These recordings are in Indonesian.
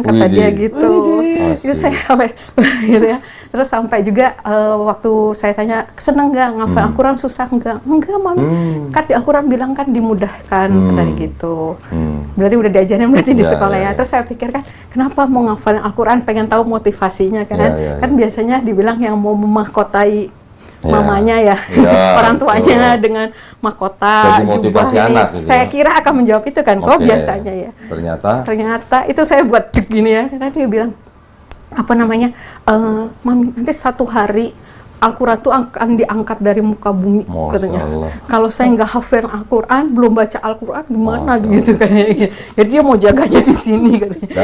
kata dia gitu. Itu saya sampai gitu ya. Terus sampai juga waktu saya tanya, seneng nggak ngafal Al-Quran, susah nggak? Enggak, Mami. Kan di Al-Quran bilang kan dimudahkan, kata dia gitu. Berarti udah diajarin berarti di sekolah ya. Terus saya pikir kan, kenapa mau ngafalin Al-Quran, pengen tahu motivasinya kan? Kan biasanya dibilang yang mau memahkotai mamanya ya, orang tuanya dengan mahkota, jubah ini. Gitu saya kira akan menjawab itu kan, kok biasanya ya. Ternyata itu saya buat gini ya, karena dia bilang, apa namanya, Mami, nanti satu hari Al-Quran itu akan diangkat dari muka bumi, katanya. Kalau saya nggak hafal Al-Quran, belum baca Al-Quran, gimana gitu kan. Jadi dia mau jaganya di sini, katanya.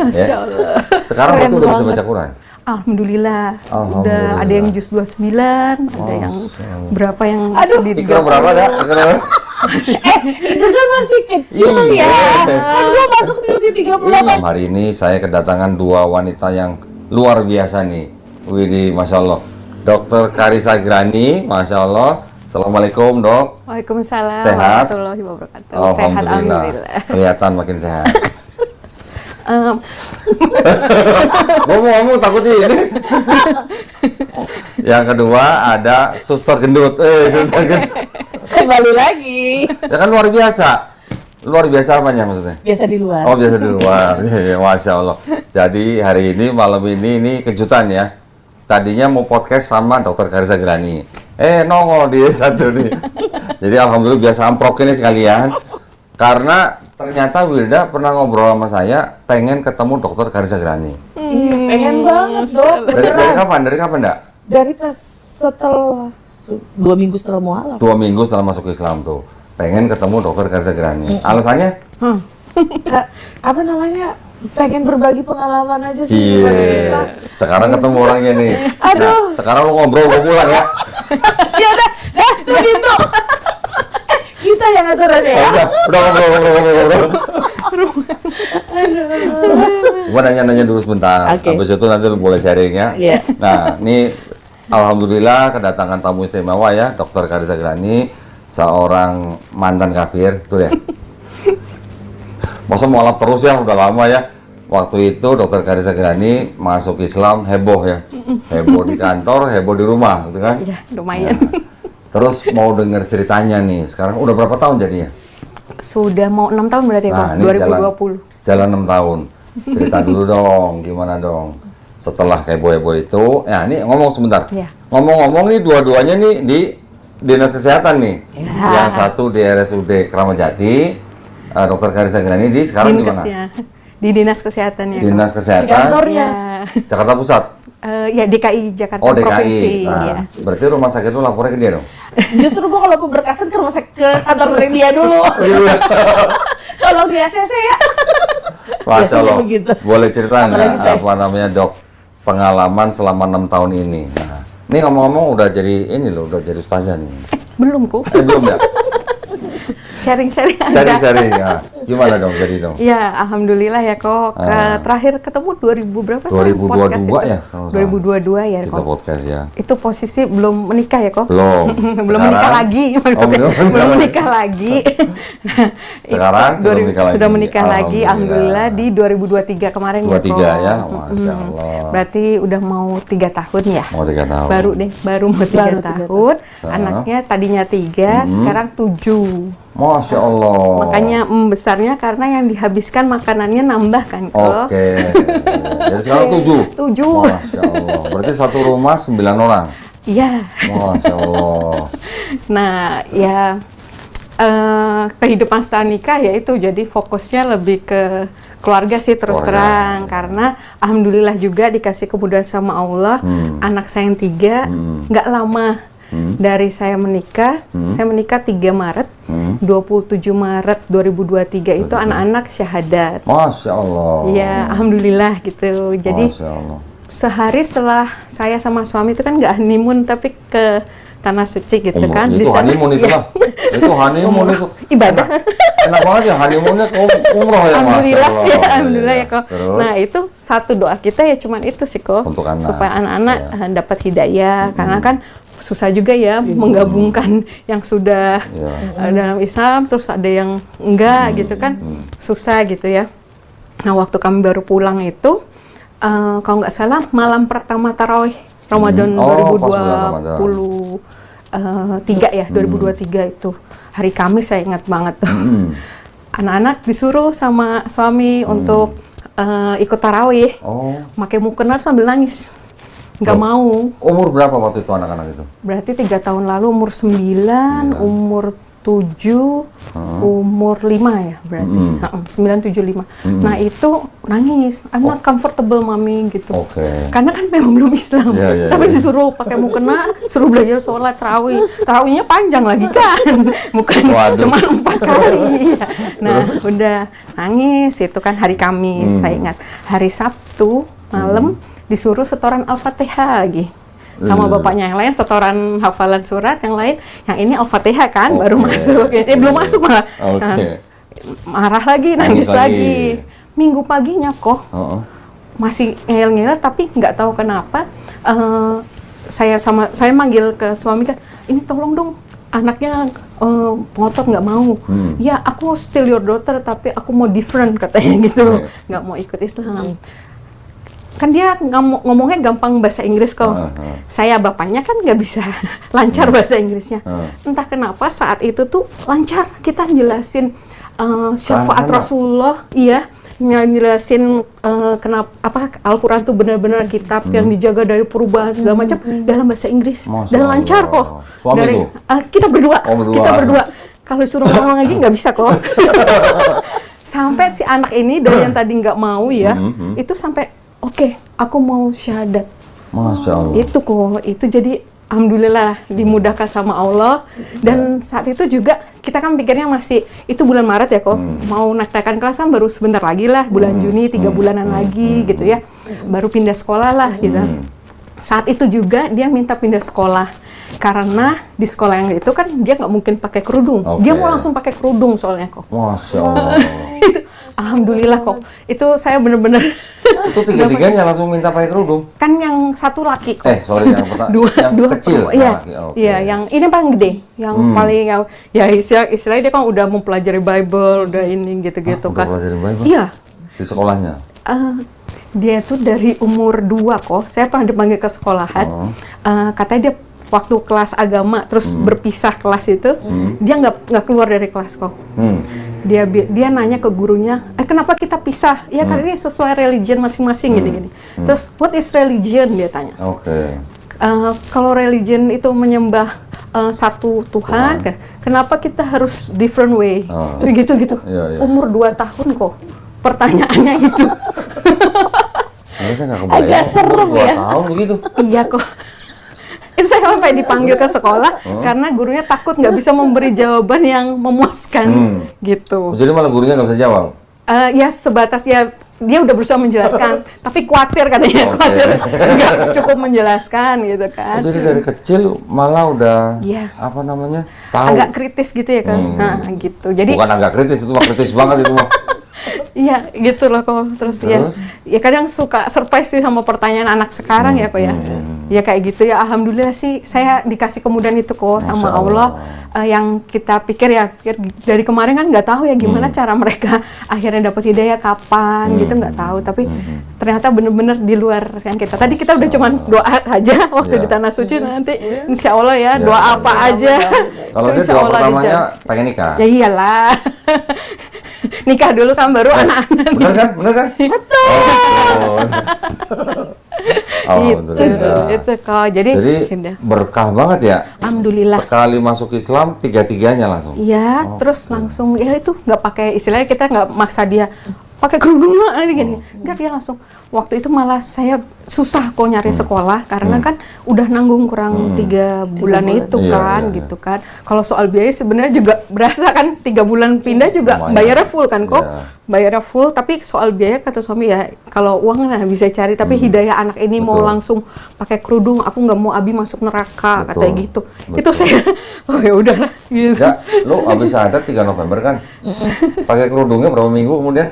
Masya Allah. Sekarang betul udah bisa baca Quran? Alhamdulillah. Udah ada yang juz 29, ada yang berapa yang sedikit. Ikra berapa dah? Itu kan masih kecil ya. Kan gua masuk di usia 38. Hari ini saya kedatangan dua wanita yang luar biasa nih. Widih, Masya Allah. Dr. Karissa Grani, Masya Allah. Assalamualaikum, Dok. Waalaikumsalam. Sehat? Warahmatullahi wabarakatuh. Sehat, alhamdulillah. Kelihatan makin sehat. Ngomong-ngomong takutnya ini. Yang kedua ada Suster Gendut. Suster Gendut. Kembali lagi. Ya kan luar biasa. Luar biasa apanya maksudnya? Biasa di luar. Oh, biasa di luar. Masya Allah. Jadi hari ini, malam ini kejutan ya. Tadinya mau podcast sama Dr. Karissa Grani. Nongol dia satu nih. Jadi alhamdulillah biasa amprok ini sekalian. Karena ternyata Wilda pernah ngobrol sama saya, pengen ketemu Dr. Karissa Grani. Pengen banget, Dok. Dari kapan, Dak? Dari pas setelah 2 minggu setelah mualaf. 2 minggu setelah masuk Islam tuh. Pengen ketemu Dr. Karissa Grani. Alasannya? Apa namanya? Pengen berbagi pengalaman aja sih. Iya. Sekarang ketemu orangnya nih. Aduh. Nah, sekarang lu ngobrol, gue pulang ya. Ya udah, begitu. Kita yang ngatur aja ya. Udah ngobrol. Gua nanya dulu sebentar. Habis itu nanti lu boleh sharing ya. Nah, ini alhamdulillah kedatangan tamu istimewa ya, Dr. Karissa Grani, seorang mantan kafir, tuh ya. Masa mualaf terus ya, udah lama ya. Waktu itu Dr. Karissa Grani masuk Islam heboh ya. Heboh di kantor, heboh di rumah, gitu kan? Iya, lumayan. Nah, terus mau denger ceritanya nih, sekarang udah berapa tahun jadinya? Sudah mau 6 tahun berarti ya, 2020. Jalan 6 tahun. Cerita dulu dong, gimana dong? Setelah heboh-heboh itu, ya ini ngomong sebentar. Ngomong-ngomong nih dua-duanya nih di Dinas Kesehatan nih. Yang satu di RSUD Kramat Jati, Dr. Karissa Grani di sekarang di mana? Di Dinas Kesehatan ya. Dinas Kesehatan. Kantornya. Jakarta Pusat. Ya DKI Jakarta DKI. Provinsi. Nah, ya. Berarti rumah sakit itu lapornya ke dia dong? Justru gua kalau pemberkasan ke rumah sakit ke kantor dia dulu. Kalau di ACC ya. Masya Allah. Boleh cerita nggak apa namanya, Dok, pengalaman selama 6 tahun ini? Nah, ini ngomong-ngomong udah jadi ini loh, udah jadi ustazah nih. Belum kok. Belum ya? Sharing-sharing aja. Sharing-sharing ya. Gimana dong jadi dong? Ya, alhamdulillah ya kok. Terakhir ketemu 2000 berapa? 2022 ya? 2022 ya kita kok. Podcast ya. Itu posisi belum menikah ya kok? Belum. Belum menikah lagi maksudnya. Belum menikah lagi. Sekarang sudah menikah lagi. Alhamdulillah di 2023 kemarin ya kok. 23 ya, Masya Allah. Berarti udah mau 3 tahun ya? Mau 3 tahun. Baru mau 3 tahun. Anaknya tadinya 3, sekarang 7. Masya Allah. Makanya besarnya karena yang dihabiskan makanannya nambah kan kok. Oke. Jadi sekarang 7. Masya Allah. Berarti satu rumah 9 orang. Iya. Masya Allah. Nah ya kehidupan setelah nikah ya itu jadi fokusnya lebih ke keluarga sih terus terang. Karena alhamdulillah juga dikasih kemudahan sama Allah. Anak saya yang 3 nggak lama. Dari saya menikah 3 Maret, 27 Maret 2023 itu anak-anak syahadat. Masya Allah. Ya, alhamdulillah gitu. Jadi sehari setelah saya sama suami itu kan nggak honeymoon tapi ke Tanah Suci gitu kan. Itu honeymoon itu lah. Itu honeymoon itu. Ibadah. Enak banget ya honeymoonnya umroh ya. Alhamdulillah ya, alhamdulillah ya kok. Nah itu satu doa kita ya cuman itu sih kok. Untuk anak. Supaya anak-anak dapat hidayah. Karena kan susah juga ya menggabungkan yang sudah dalam Islam terus ada yang enggak gitu kan susah gitu ya. Nah, waktu kami baru pulang itu, kalau nggak salah malam pertama tarawih Ramadan 2023 ya, 2023 itu hari Kamis, saya ingat banget tuh. Anak-anak disuruh sama suami untuk ikut tarawih, pakai mukena sambil nangis, nggak mau. Umur berapa waktu itu anak-anak itu? Berarti 3 tahun lalu umur 9, umur 7, umur 5 ya berarti. 9, 7, 5. Nah itu nangis, I'm not comfortable mami gitu. Karena kan memang belum Islam. Tapi disuruh pakai mukena, suruh belajar sholat tarawih. Tarawihnya panjang lagi kan, bukan cuma 4 kali. Nah udah nangis, itu kan hari Kamis, saya ingat. Hari Sabtu malam disuruh setoran Al-Fatihah lagi. Sama bapaknya, yang lain setoran hafalan surat, yang lain, yang ini Al-Fatihah kan, baru masuk. Belum masuk malah. Marah lagi, nangis lagi. Minggu paginya kok, masih ngeyel-ngeyel, tapi nggak tahu kenapa. Saya manggil ke suami kan, ini tolong dong, anaknya ngotot nggak mau. Ya, aku still your daughter, tapi aku mau different katanya gitu, nggak mau ikut Islam. Kan dia ngomongnya gampang bahasa Inggris kok. Saya bapaknya kan nggak bisa lancar bahasa Inggrisnya. Entah kenapa saat itu tuh lancar. Kita jelasin syafaat Rasulullah, jelasin kenapa Al-Quran tuh benar-benar kitab yang dijaga dari perubahan segala macam dalam bahasa Inggris. Dan lancar kok. Suami tuh? Kita berdua. Kita berdua. Kalau disuruh ngomong lagi nggak bisa kok. Sampai si anak ini dari yang tadi nggak mau itu sampai Oke, aku mau syahadat. Masya Allah. Itu kok, itu jadi alhamdulillah dimudahkan sama Allah. Dan saat itu juga kita kan pikirnya masih, itu bulan Maret ya kok, mau naikkan kelas kan baru sebentar lagi lah, bulan Juni, 3 bulanan lagi gitu ya. Baru pindah sekolah lah gitu. Saat itu juga dia minta pindah sekolah. Karena di sekolah yang itu kan dia nggak mungkin pakai kerudung. Dia mau langsung pakai kerudung soalnya kok. Masya Allah. Alhamdulillah kok. Itu saya bener-bener. Itu tiga-tiganya langsung minta pakai kerudung? Kan yang satu laki kok. Sorry, yang pertama. Yang kecil? Iya, yang ini paling gede. Yang paling, ya istilahnya dia kan udah mempelajari Bible, udah ini gitu-gitu kan. Udah pelajari Bible? Iya. Di sekolahnya? Dia tuh dari umur 2 kok. Saya pernah dipanggil ke sekolahan. Katanya dia waktu kelas agama, terus berpisah kelas itu, dia nggak keluar dari kelas kok. Dia nanya ke gurunya, kenapa kita pisah? Ya karena ini sesuai religion masing-masing gini-gini. Terus what is religion, dia tanya. Kalau religion itu menyembah satu Tuhan, kan, kenapa kita harus different way? Gitu-gitu. Umur 2 tahun kok pertanyaannya itu. Saya nggak kebayang. Agak serem ya. 2 tahun begitu. Iya kok. Itu saya sampai dipanggil ke sekolah karena gurunya takut nggak bisa memberi jawaban yang memuaskan gitu. Jadi malah gurunya nggak bisa jawab? Ya sebatas ya dia udah berusaha menjelaskan, tapi khawatir katanya, khawatir nggak cukup menjelaskan gitu kan. Jadi dari kecil malah udah apa namanya tahu? Agak kritis gitu ya kan, gitu. Jadi bukan agak kritis, itu mah kritis banget itu mah. Iya, gitu loh kok. Terus ya kadang suka surprise sih sama pertanyaan anak sekarang ya kok ya. Ya kayak gitu ya. Alhamdulillah sih saya dikasih kemudahan itu kok sama Allah. Yang kita pikir dari kemarin kan nggak tahu ya gimana cara mereka akhirnya dapat hidayah kapan gitu, nggak tahu. Tapi ternyata bener-bener di luar yang kita. Tadi kita udah cuman doa aja waktu di Tanah Suci, nanti insya Allah ya doa apa aja. Kalau dia doa pertamanya pengen nikah. Ya iyalah. Nikah dulu kan baru anak-anak. Bener kan? Bener kan? Betul. Itu kok. Jadi berkah banget ya. Alhamdulillah. Sekali masuk Islam, tiga-tiganya langsung. Iya, terus langsung ya itu nggak pakai, istilahnya kita nggak maksa dia pakai kerudung lah gini. Enggak, dia langsung. Waktu itu malah saya susah kok nyari sekolah karena kan udah nanggung kurang 3 bulan itu kan gitu kan. Kalau soal biaya sebenarnya juga berasa kan 3 bulan pindah juga bayarnya full kan kok. Bayarnya full, tapi soal biaya kata suami ya kalau uang lah bisa cari, tapi hidayah anak ini mau langsung pakai kerudung, aku nggak mau Abi masuk neraka katanya gitu. Itu saya ya udahlah gitu. Ya, lu habis ada 3 November kan. Pakai kerudungnya berapa minggu kemudian?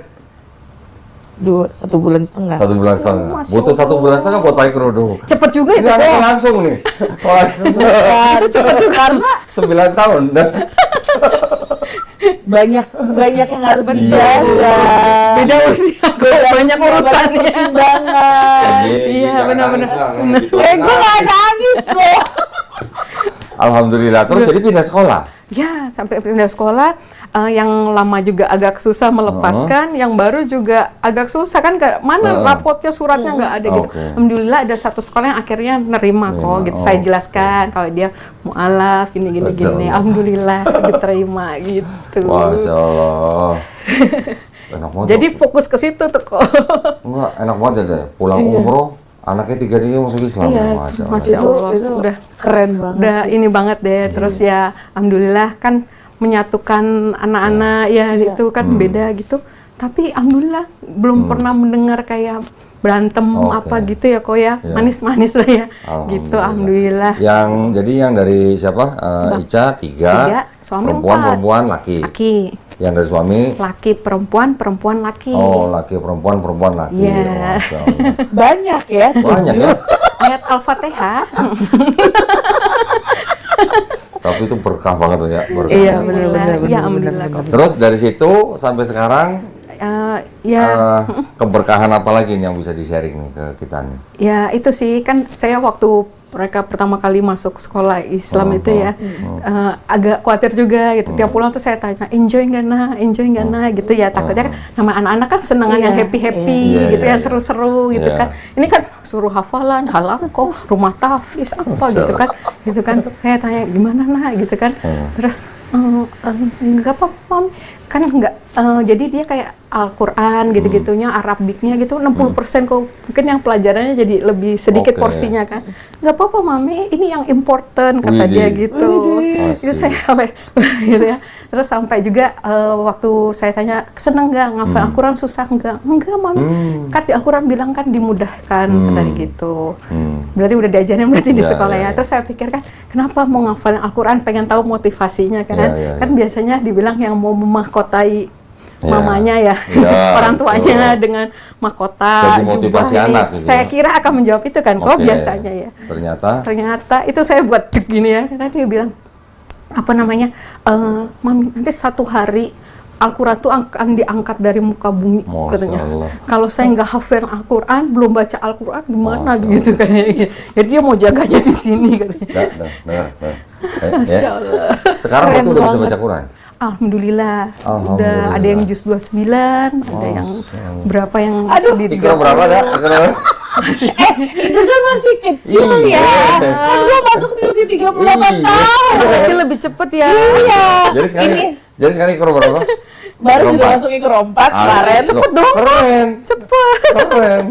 1 bulan setengah. 1 bulan setengah. Butuh 1 bulan setengah buat pakai kerudung. Cepet juga itu. Ini langsung nih. Itu cepet juga karena 9 tahun. banyak yang harus dijaga. Beda usia. banyak urusannya. Pertimbangan. Iya, benar-benar. Gue nggak nangis loh. Alhamdulillah. Terus jadi pindah sekolah. Ya, sampai pindah sekolah, yang lama juga agak susah melepaskan, yang baru juga agak susah kan, mana rapotnya, suratnya nggak ada gitu. Oke. Alhamdulillah ada satu sekolah yang akhirnya nerima kok, gitu. Saya jelaskan kalau dia mualaf gini. Alhamdulillah diterima gitu. Masya Allah. Enak banget. Jadi fokus ke situ tuh kok. Enggak, enak banget ya. Pulang umroh, anaknya 3 masuk Islam. Iya, Masya Allah. Itu Udah keren banget. udah ini banget deh. Terus ya alhamdulillah kan menyatukan anak-anak ya itu kan beda gitu. Tapi alhamdulillah belum pernah mendengar kayak berantem apa gitu ya kok ya. Manis-manis lah ya. Gitu alhamdulillah. Yang dari siapa? Ica 3, suami perempuan laki. Laki. Yang dari suami Laki perempuan laki. Oh, laki perempuan laki. Iya. Oh, Masya Allah. Banyak ya. Banyak ya. Ayat Al-Fatihah. Tapi itu berkah banget tuh ya. Berkah. Iya, Alhamdulillah. Iya, alhamdulillah. Terus dari situ sampai sekarang keberkahan apa lagi nih yang bisa di-sharing nih ke kita nih? Ya itu sih kan saya waktu mereka pertama kali masuk sekolah Islam itu ya agak khawatir juga gitu. Tiap pulang tuh saya tanya enjoy nggak nah gitu ya, takutnya kan nama anak-anak kan senangan yang happy gitu, yang seru-seru gitu kan. Ini kan suruh hafalan, halam kok, rumah tahfiz apa gitu kan. Saya tanya gimana nah gitu kan. Terus nggak apa-apa kan nggak jadi dia kayak Al-Quran gitu-gitunya, Arabiknya gitu 60% kok, mungkin yang pelajarannya jadi lebih sedikit porsinya kan. Nggak apa-apa mami, ini yang important kata dia gitu. Itu saya sampai gitu ya. Terus sampai juga waktu saya tanya seneng nggak ngafal Al-Quran, susah nggak mami, kan di Al-Quran bilang kan dimudahkan tadi gitu. Berarti udah diajarin berarti di sekolah ya. Terus saya pikir kan kenapa mau ngafalin Al-Quran, pengen tahu motivasinya kan. Kan biasanya dibilang yang mau memahkotai mamanya ya, orang tuanya dengan mahkota, jadi motivasi anak gitu. Saya kira akan menjawab itu kan, kok biasanya ya. Ternyata itu saya buat gini ya, karena dia bilang apa namanya, mami nanti satu hari Al-Quran tuh akan diangkat dari muka bumi katanya. Kalau saya nggak hafal Al-Quran, belum baca Al-Quran gimana gitu kan. Jadi dia mau jaganya di sini katanya. Masya Allah. Sekarang itu udah bisa baca Quran? Alhamdulillah. Udah ada yang juz 29, ada yang berapa yang Aduh, di Ikra berapa dah? Itu kan masih kecil ya. Kan gue masuk di usia 38 tahun. Kecil lebih cepet ya. Iya. Jadi sekarang Ikra berapa? Baru juga masuk Ikra 4 kemarin. Cepet dong. Keren. Cepet. Keren.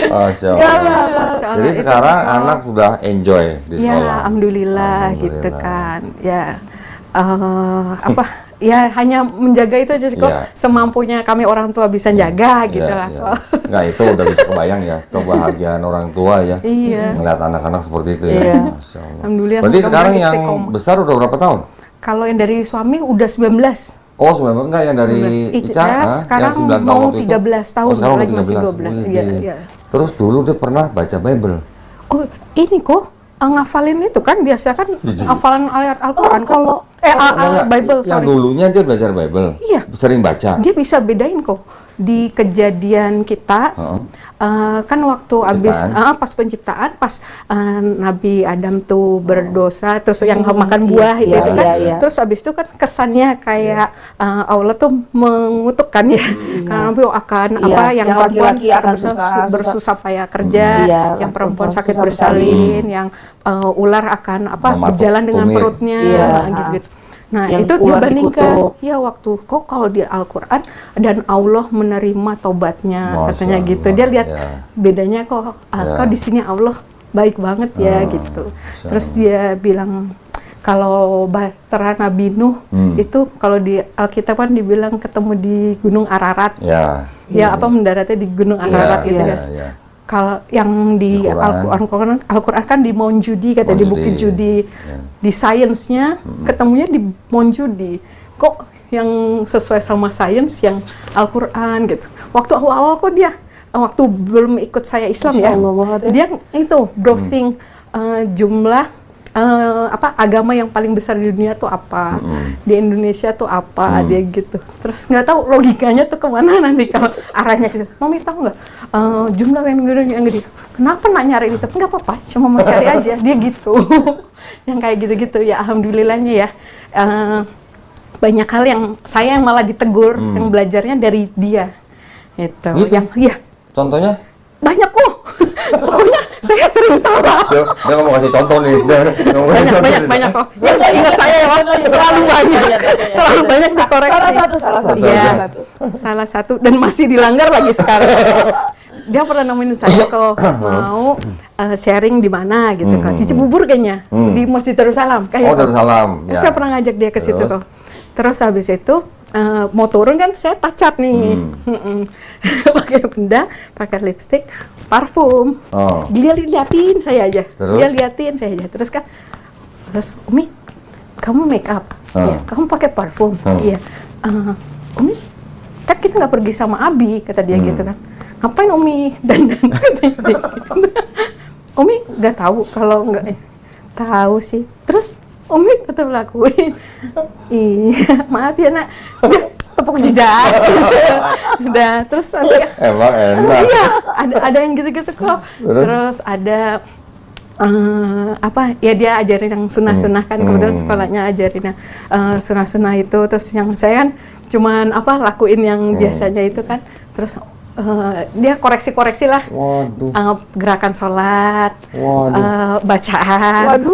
Masya Allah. Jadi sekarang anak sudah enjoy di sekolah. Ya, alhamdulillah gitu kan. Ya. Ya hanya menjaga itu aja sih kok, semampunya kami orang tua bisa jaga gitu lah kok. Nggak, itu udah bisa kebayang ya kebahagiaan orang tua ya, ngeliat anak-anak seperti itu ya. Masya Allah. Alhamdulillah. Berarti sekarang yang besar udah berapa tahun? Kalau yang dari suami udah 19. Oh, 19 enggak, yang dari Ica? Sekarang yang 9 tahun mau waktu 13 tahun, sekarang lagi masih 12. 12. Iya. Terus dulu dia pernah baca Bible. Oh, ini kok ngafalin itu kan biasa kan hafalan ayat Al-Quran kalau Bible, Yang dulunya dia belajar Bible. Iya. Sering baca. Dia bisa bedain kok. Di kejadian kita, kan waktu pas penciptaan, pas Nabi Adam tuh berdosa, terus yang makan buah itu kan, terus abis itu kan kesannya kayak Allah tuh mengutukkan ya, karena Nabi akan yang perempuan bersusah payah kerja, yang perempuan sakit bersalin, yang ular akan berjalan dengan perutnya, gitu-gitu. Nah, yang itu dibandingkan ya waktu kok kalau di Al-Quran dan Allah menerima taubatnya katanya gitu. Dia lihat bedanya kok kok di sini Allah baik banget ya gitu. Terus dia bilang kalau bahtera Nabi Nuh itu kalau di Alkitab kan dibilang ketemu di Gunung Ararat. Mendaratnya di Gunung Ararat gitu kan. Kalau yang di Al-Quran kan di Mount Judi di Bukit Judi, di sainsnya ketemunya di Mount Judi. Kok yang sesuai sama sains yang Al-Quran gitu. Waktu awal-awal kok dia waktu belum ikut saya Islam ya, dia itu browsing jumlah agama yang paling besar di dunia tuh apa, di Indonesia tuh apa, dia gitu. Terus nggak tahu logikanya tuh kemana nanti kalau arahnya gitu. Mami tahu nggak jumlah yang gede? Kenapa nak nyari itu? Nggak apa-apa, cuma mau cari aja. Dia gitu. Yang kayak gitu-gitu ya, alhamdulillahnya ya. Banyak hal yang saya yang malah ditegur, yang belajarnya dari dia. Gitu. Yang ya. Contohnya? Banyak kok. Pokoknya saya sering salah. Dia nggak mau kasih contoh nih. Banyak kok. Yang saya ingat saya ya, terlalu banyak dikoreksi. Salah satu dan masih dilanggar lagi sekarang. Dia pernah nemuin saya kalau mau sharing di mana gitu kan, di Cibubur kayaknya, di Masjid Darussalam. Darussalam. Saya pernah ngajak dia ke situ kok. Terus habis itu mau turun kan saya touch up nih, pakai benda, pakai lipstick, parfum. Dia liatin saya aja, terus kan, Umi, kamu make up, ya, kamu pakai parfum, iya, Umi, kan kita nggak pergi sama Abi, kata dia gitu kan, ngapain Umi dandan? Umi nggak tahu kalau nggak tahu sih, terus Umi tetap lakuin. Iya, maaf ya nak. Tepuk jidat. Udah, terus nanti emang enak. Iya, ada yang gitu-gitu kok. Terus ada ya dia ajarin yang sunah-sunah kan, kebetulan sekolahnya ajarin yang sunah-sunah itu. Terus yang saya kan cuman lakuin yang biasanya itu kan. Terus dia koreksi-koreksi lah. Gerakan sholat, bacaan,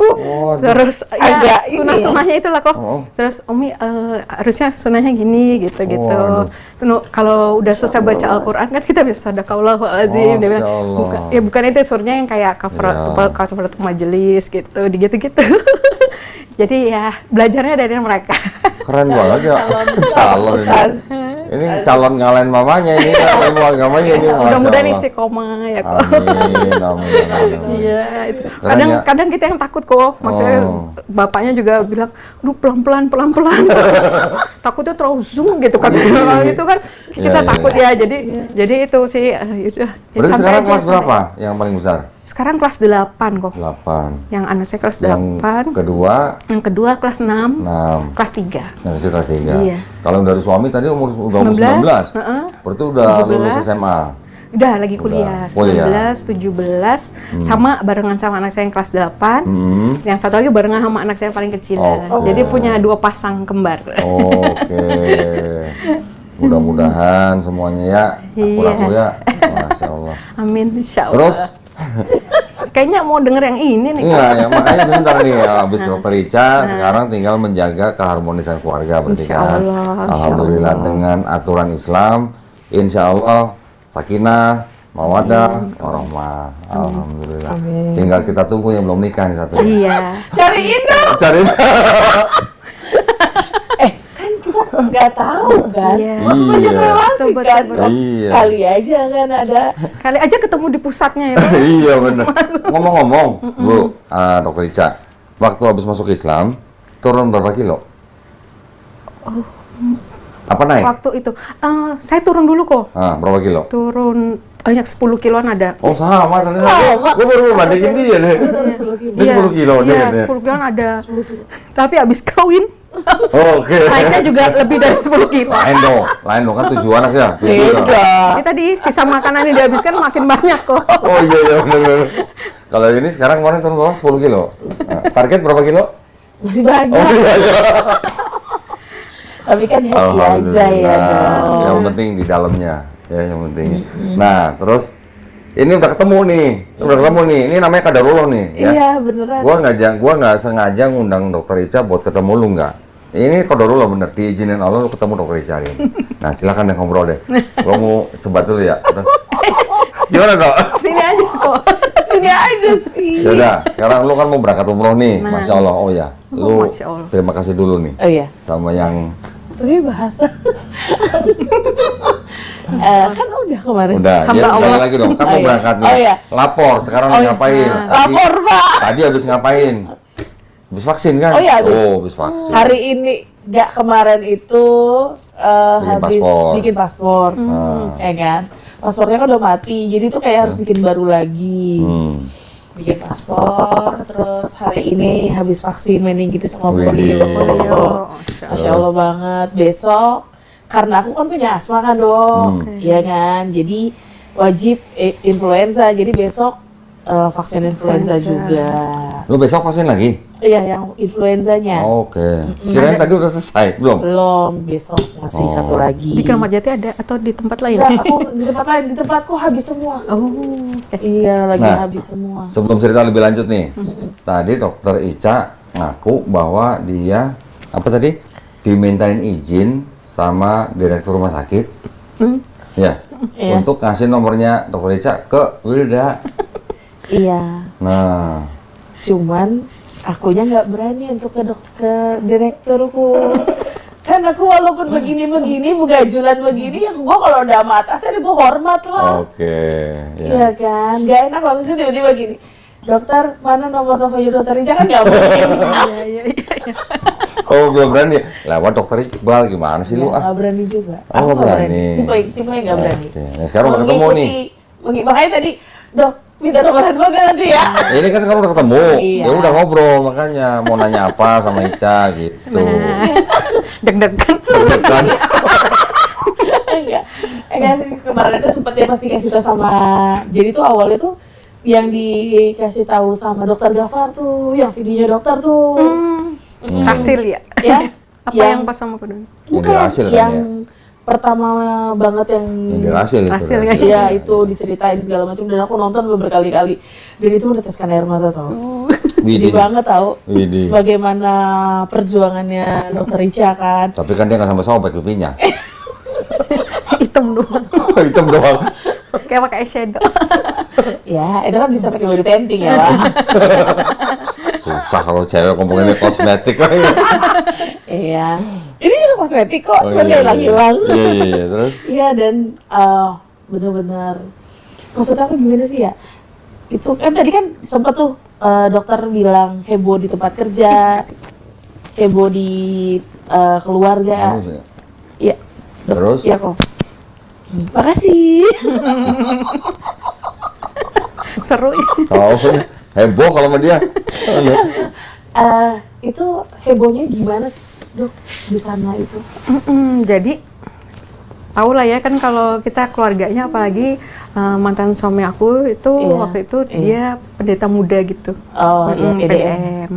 terus ya sunah-sunahnya itulah kok. Terus Umi harusnya sunahnya gini gitu. Kalau udah selesai baca Al-Quran kan kita bisa sadaqallahul azim. Dia bilang, bukan itu surnya yang kayak kafaratul majelis gitu, gitu. Jadi ya belajarnya dari mereka. Keren banget ya, calon ini calon ngalahin mamanya ini, ilmu agamanya ini. Mudah-mudahan istiqomah ya kok. Amin. Iya, itu. Kadang kita yang takut kok. Maksudnya bapaknya juga bilang, "Duh, pelan-pelan." Takutnya terlalu zoom gitu kan. Itu kan kita takut ya. Jadi itu sih udah. Berarti sekarang kelas berapa yang paling besar? Sekarang kelas 8 kok. 8. Yang anak saya kelas 8. Yang kedua kelas 6. Kelas 3. Yang kelas 3. Iya. Kalau dari suami tadi umur 19. Berarti udah 17. lulus SMA. Udah lagi kuliah. 19, 17 sama barengan sama anak saya yang kelas 8. Yang satu lagi barengan sama anak saya yang paling kecil. Jadi punya 2 pasang kembar. Oke. Mudah-mudahan semuanya ya aku ya. Masya Allah. Amin, insya Allah. Terus kayaknya mau denger yang ini nih. Iya, ya, makanya sebentar nih habis Dokter Ica sekarang tinggal menjaga keharmonisan keluarga berarti kan. Alhamdulillah dengan aturan Islam, insya Allah sakinah, mawaddah, warahmah. Alhamdulillah. Amin. Tinggal kita tunggu yang belum nikah nih satu. Iya. Cariin dong. Nggak tahu kan, banyak relasi kan, kali aja kan ada. Kali aja ketemu di pusatnya ya. Iya benar. Ngomong-ngomong, Bu, Dokter Ica, waktu habis masuk Islam, turun berapa kilo? Apa naik? Waktu itu, saya turun dulu kok. Berapa kilo? Turun banyak 10 kiloan ada. Oh sama ternyata. Gue baru bandingin dia deh. Ini 10 kilo deh. Iya, 10 kiloan ada. Tapi habis kawin. Oke. Naiknya juga lebih dari 10 kilo. Lain dong kan 7 anak ya. Ini tadi sisa makanan yang dihabiskan makin banyak kok. Oh iya benar. Kalau ini sekarang kemarin turun berapa? 10 kilo. Target berapa kilo? Masih banyak. Oh iya. Tapi kan happy aja ya dong. Yang penting di dalamnya. Ya yang penting. Nah terus ini udah ketemu nih. Ini namanya kadarullah nih. Ya? Iya beneran. Gua nggak sengaja ngundang Dokter Ica buat ketemu lu nggak. Ini kadarullah bener, diizinin Allah lu ketemu Dokter Ica hari ini. Nah silakan deh ngobrol deh. Gua mau sebat dulu ya. Gimana kok? Sini aja kok. Sini aja sih. Yaudah, sekarang lu kan mau berangkat umroh nih, Masya Allah. Oh ya, lu terima kasih dulu nih. Oh iya. Sama yang. Tapi bahasa. Kan udah kemarin. Udah, ya sekali lagi dong. Kamu berangkat nih. Iya. Lapor, sekarang ngapain? Lapor, Pak. Tadi habis ngapain? Habis vaksin kan? Oh iya, habis vaksin. Hari ini, nggak kemarin itu habis bikin paspor. Ya kan? Paspornya kan udah mati, jadi tuh kayak harus bikin baru lagi. bikin paspor, terus hari ini habis vaksin meningitis sama polio. Masya Allah banget. Besok karena aku kan punya asma kan dok, ya kan, jadi wajib influenza, jadi besok vaksin influenza juga. Lu besok vaksin lagi? Iya, yang influenzanya. Oke. Kirain tadi udah selesai, belum? Belum, besok masih satu lagi. Di Kramat Jati ada atau di tempat lain? Enggak, aku di tempat lain, di tempatku habis semua. Iya, lagi habis semua. Sebelum cerita lebih lanjut nih, tadi dokter Ica ngaku bahwa dia, apa tadi, dimintain izin sama direktur rumah sakit, ya, untuk ngasih nomornya dokter Ica ke Wilda. Iya. Nah, cuman akunya nggak berani untuk ke direkturku. Kan aku walaupun begini-begini, begajulan begini, ya gue kalau udah sama atasnya gue hormat lah. Oke. Iya kan, nggak enak lah misalnya tiba-tiba gini. Dokter, mana nomor teleponnya dokter Ica, kan nggak mungkin. Iya. Oh, belum berani. Lewat dokter Iqbal gimana sih lu? Nggak berani juga. Oh, nggak berani. Tipe yang nggak berani. Oke. Nah, sekarang udah ketemu nih. Makanya tadi, dok, minta nomor handphone kan nanti ya. Ini kan sekarang udah ketemu. Iya. Ya udah ngobrol, makanya mau nanya apa sama Ica gitu. Deg-degan. Deg-degan. Enggak. Kemarin tuh seperti pasti kasih tahu sama. Jadi tuh awalnya tuh yang dikasih tahu sama dokter Gafar tuh, yang videonya dokter tuh. Hasil ya? Ya. Apa yang pas sama Kudun? Yang hasil kan yang pertama banget yang hasil itu. Hasilnya. Iya, itu diceritain segala macam dan aku nonton berkali-kali. Dan itu meneteskan air mata tau. Sedih banget tau. Bagaimana perjuangannya dokter Ica kan. Tapi kan dia nggak sampai sobek pipinya. Hitam doang. Hitam doang. Kayak pakai eyeshadow. Ya, itu kan bisa pakai body painting ya, Pak. Susah kalau cewek ngomongin kosmetik. Iya. Ini juga kosmetik kok, cuma iya, hilang-hilang. Iya, terus? Iya, dan benar-benar maksud aku gimana sih ya? Itu kan tadi kan sempat tuh dokter bilang heboh di tempat kerja, heboh di keluarga. Iya. Terus? Iya kok. Makasih. Seru. Oh, heboh kalau sama dia. Itu hebohnya gimana sih, dok, di sana itu? Jadi tahu lah ya kan kalau kita keluarganya apalagi mantan suami aku itu waktu itu dia pendeta muda gitu. PDM.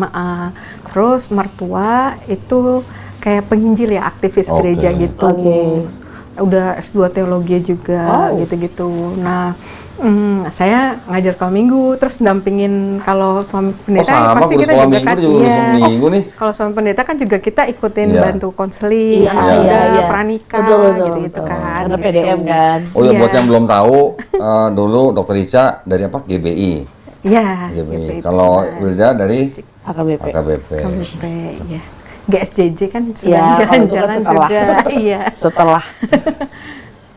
Terus mertua itu kayak penginjil ya, aktivis gereja gitu. Udah S2 teologi juga gitu-gitu. Nah, saya ngajar sekolah minggu, terus dampingin kalau suami pendeta pasti kita juga kan minggu nih. Kalau suami pendeta kan juga kita ikutin bantu konseling, pranikah gitu kan. Karena PDM kan. Oh ya, buat yang belum tahu, dulu dokter Ica dari apa? GBI. Iya. GBI. Kalau Wilda dari AKBP. AKBP, ya. GSJJ kan sedang jalan-jalan juga. Iya. Setelah.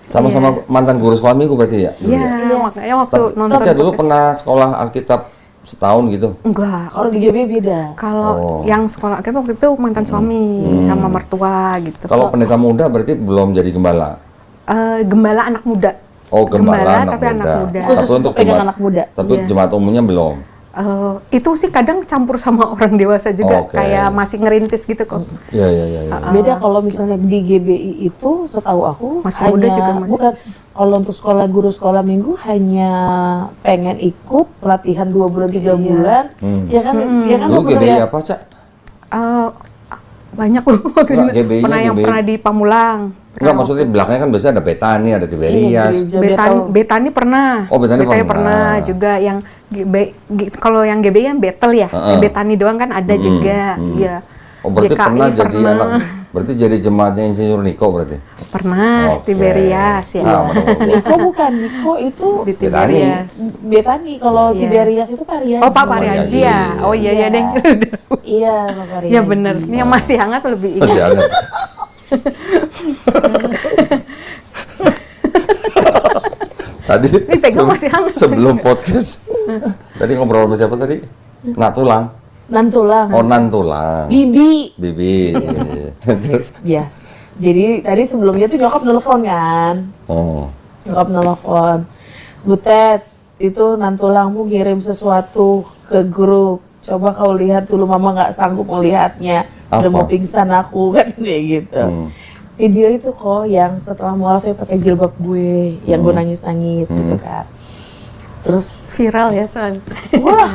Sama-sama mantan guru sekolah minggu berarti ya? Iya, makanya waktu nonton. Ica dulu pernah sekolah Alkitab setahun gitu? Enggak. Kalau di GBI beda. Kalau yang sekolah Alkitab waktu itu mantan suami sama mertua gitu. Kalau pendeta muda berarti belum jadi gembala? Gembala anak muda. Oh, gembala tapi anak muda. Khusus untuk pegang anak muda. Tapi jemaat umumnya belum? Itu sih kadang campur sama orang dewasa juga, kayak masih ngerintis gitu kok. Iya. Beda kalau misalnya di GBI itu, setahu aku masih muda juga masih. Bukan, kalau untuk guru sekolah minggu hanya pengen ikut pelatihan 2 bulan 3 bulan, ya kan? Dulu GBI apa, Cak? Banyak loh. Pernah di Pamulang. Enggak, maksudnya belakangnya kan biasanya ada Betani, ada Tiberias. Betani pernah. Oh, Betani pernah juga. Yang kalau yang GBI yang Betel ya. Betani doang kan ada juga. Iya. Oh, berarti pernah jadi anak. Berarti jadi jemaatnya Insinyur Niko berarti? Pernah, Tiberias ya. Niko bukan, Niko itu di Tiberias. Betani, kalau Tiberias itu Pariaji. Oh, Pak Pariaji ya. Oh iya deh. Iya, Pak Pariaji. Ya benar. Ini yang masih hangat lebih ingat. Masih hangat. Tadi masih hangat. Sebelum podcast tadi ngobrol sama siapa tadi? Natulang. Nantulang. Oh, Nantulang. Bibi. Terus? Yes. Jadi tadi sebelumnya tuh nyokap nelfon kan. Oh. Nyokap nelfon. Butet, itu nantulangmu ngirim sesuatu ke grup. Coba kau lihat dulu, mama nggak sanggup melihatnya. Udah mau pingsan aku kan kayak gitu. Video itu kok yang setelah mualaf ya pakai jilbab gue, yang gue nangis-nangis gitu kan. Terus viral ya soalnya. wah,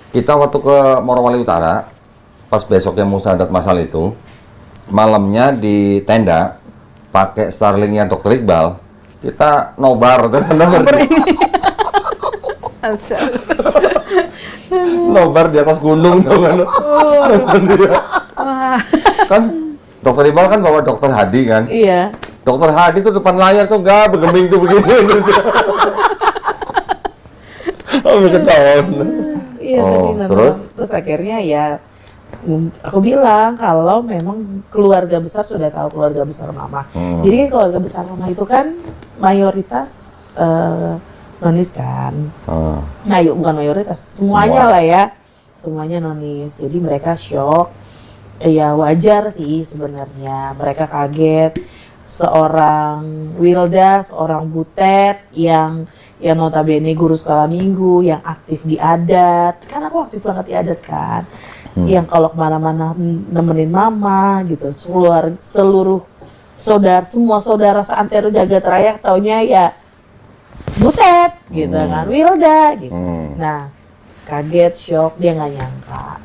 Kita waktu ke Morowali Utara, pas besoknya Musyadat Masal itu, malamnya di tenda, pakai Starlink-nya Dr. Iqbal, kita nobar nobar di atas gunung tuh kan. Kan Dr. Iqbal kan bawa Dr. Hadi kan. iya. Dr. Hadi tuh depan layar tuh nggak bergeming tuh begini. Oh, ketahuan. Iya, terus akhirnya ya aku bilang kalau memang keluarga besar sudah tahu keluarga besar mama. Jadi kan keluarga besar mama itu kan mayoritas nonis kan. Nah, yuk bukan mayoritas, semuanya lah ya, semuanya nonis. Jadi mereka shock. Ya wajar sih sebenarnya. Mereka kaget. Seorang Wilda, seorang Butet yang notabene guru sekolah minggu, yang aktif di adat, kan aku aktif banget di adat kan, yang kalau kemana-mana nemenin mama gitu, seluruh semua saudara seantero jagat raya taunya ya Butet gitu kan, Wilda gitu. Nah, kaget, shock, dia nggak nyangka.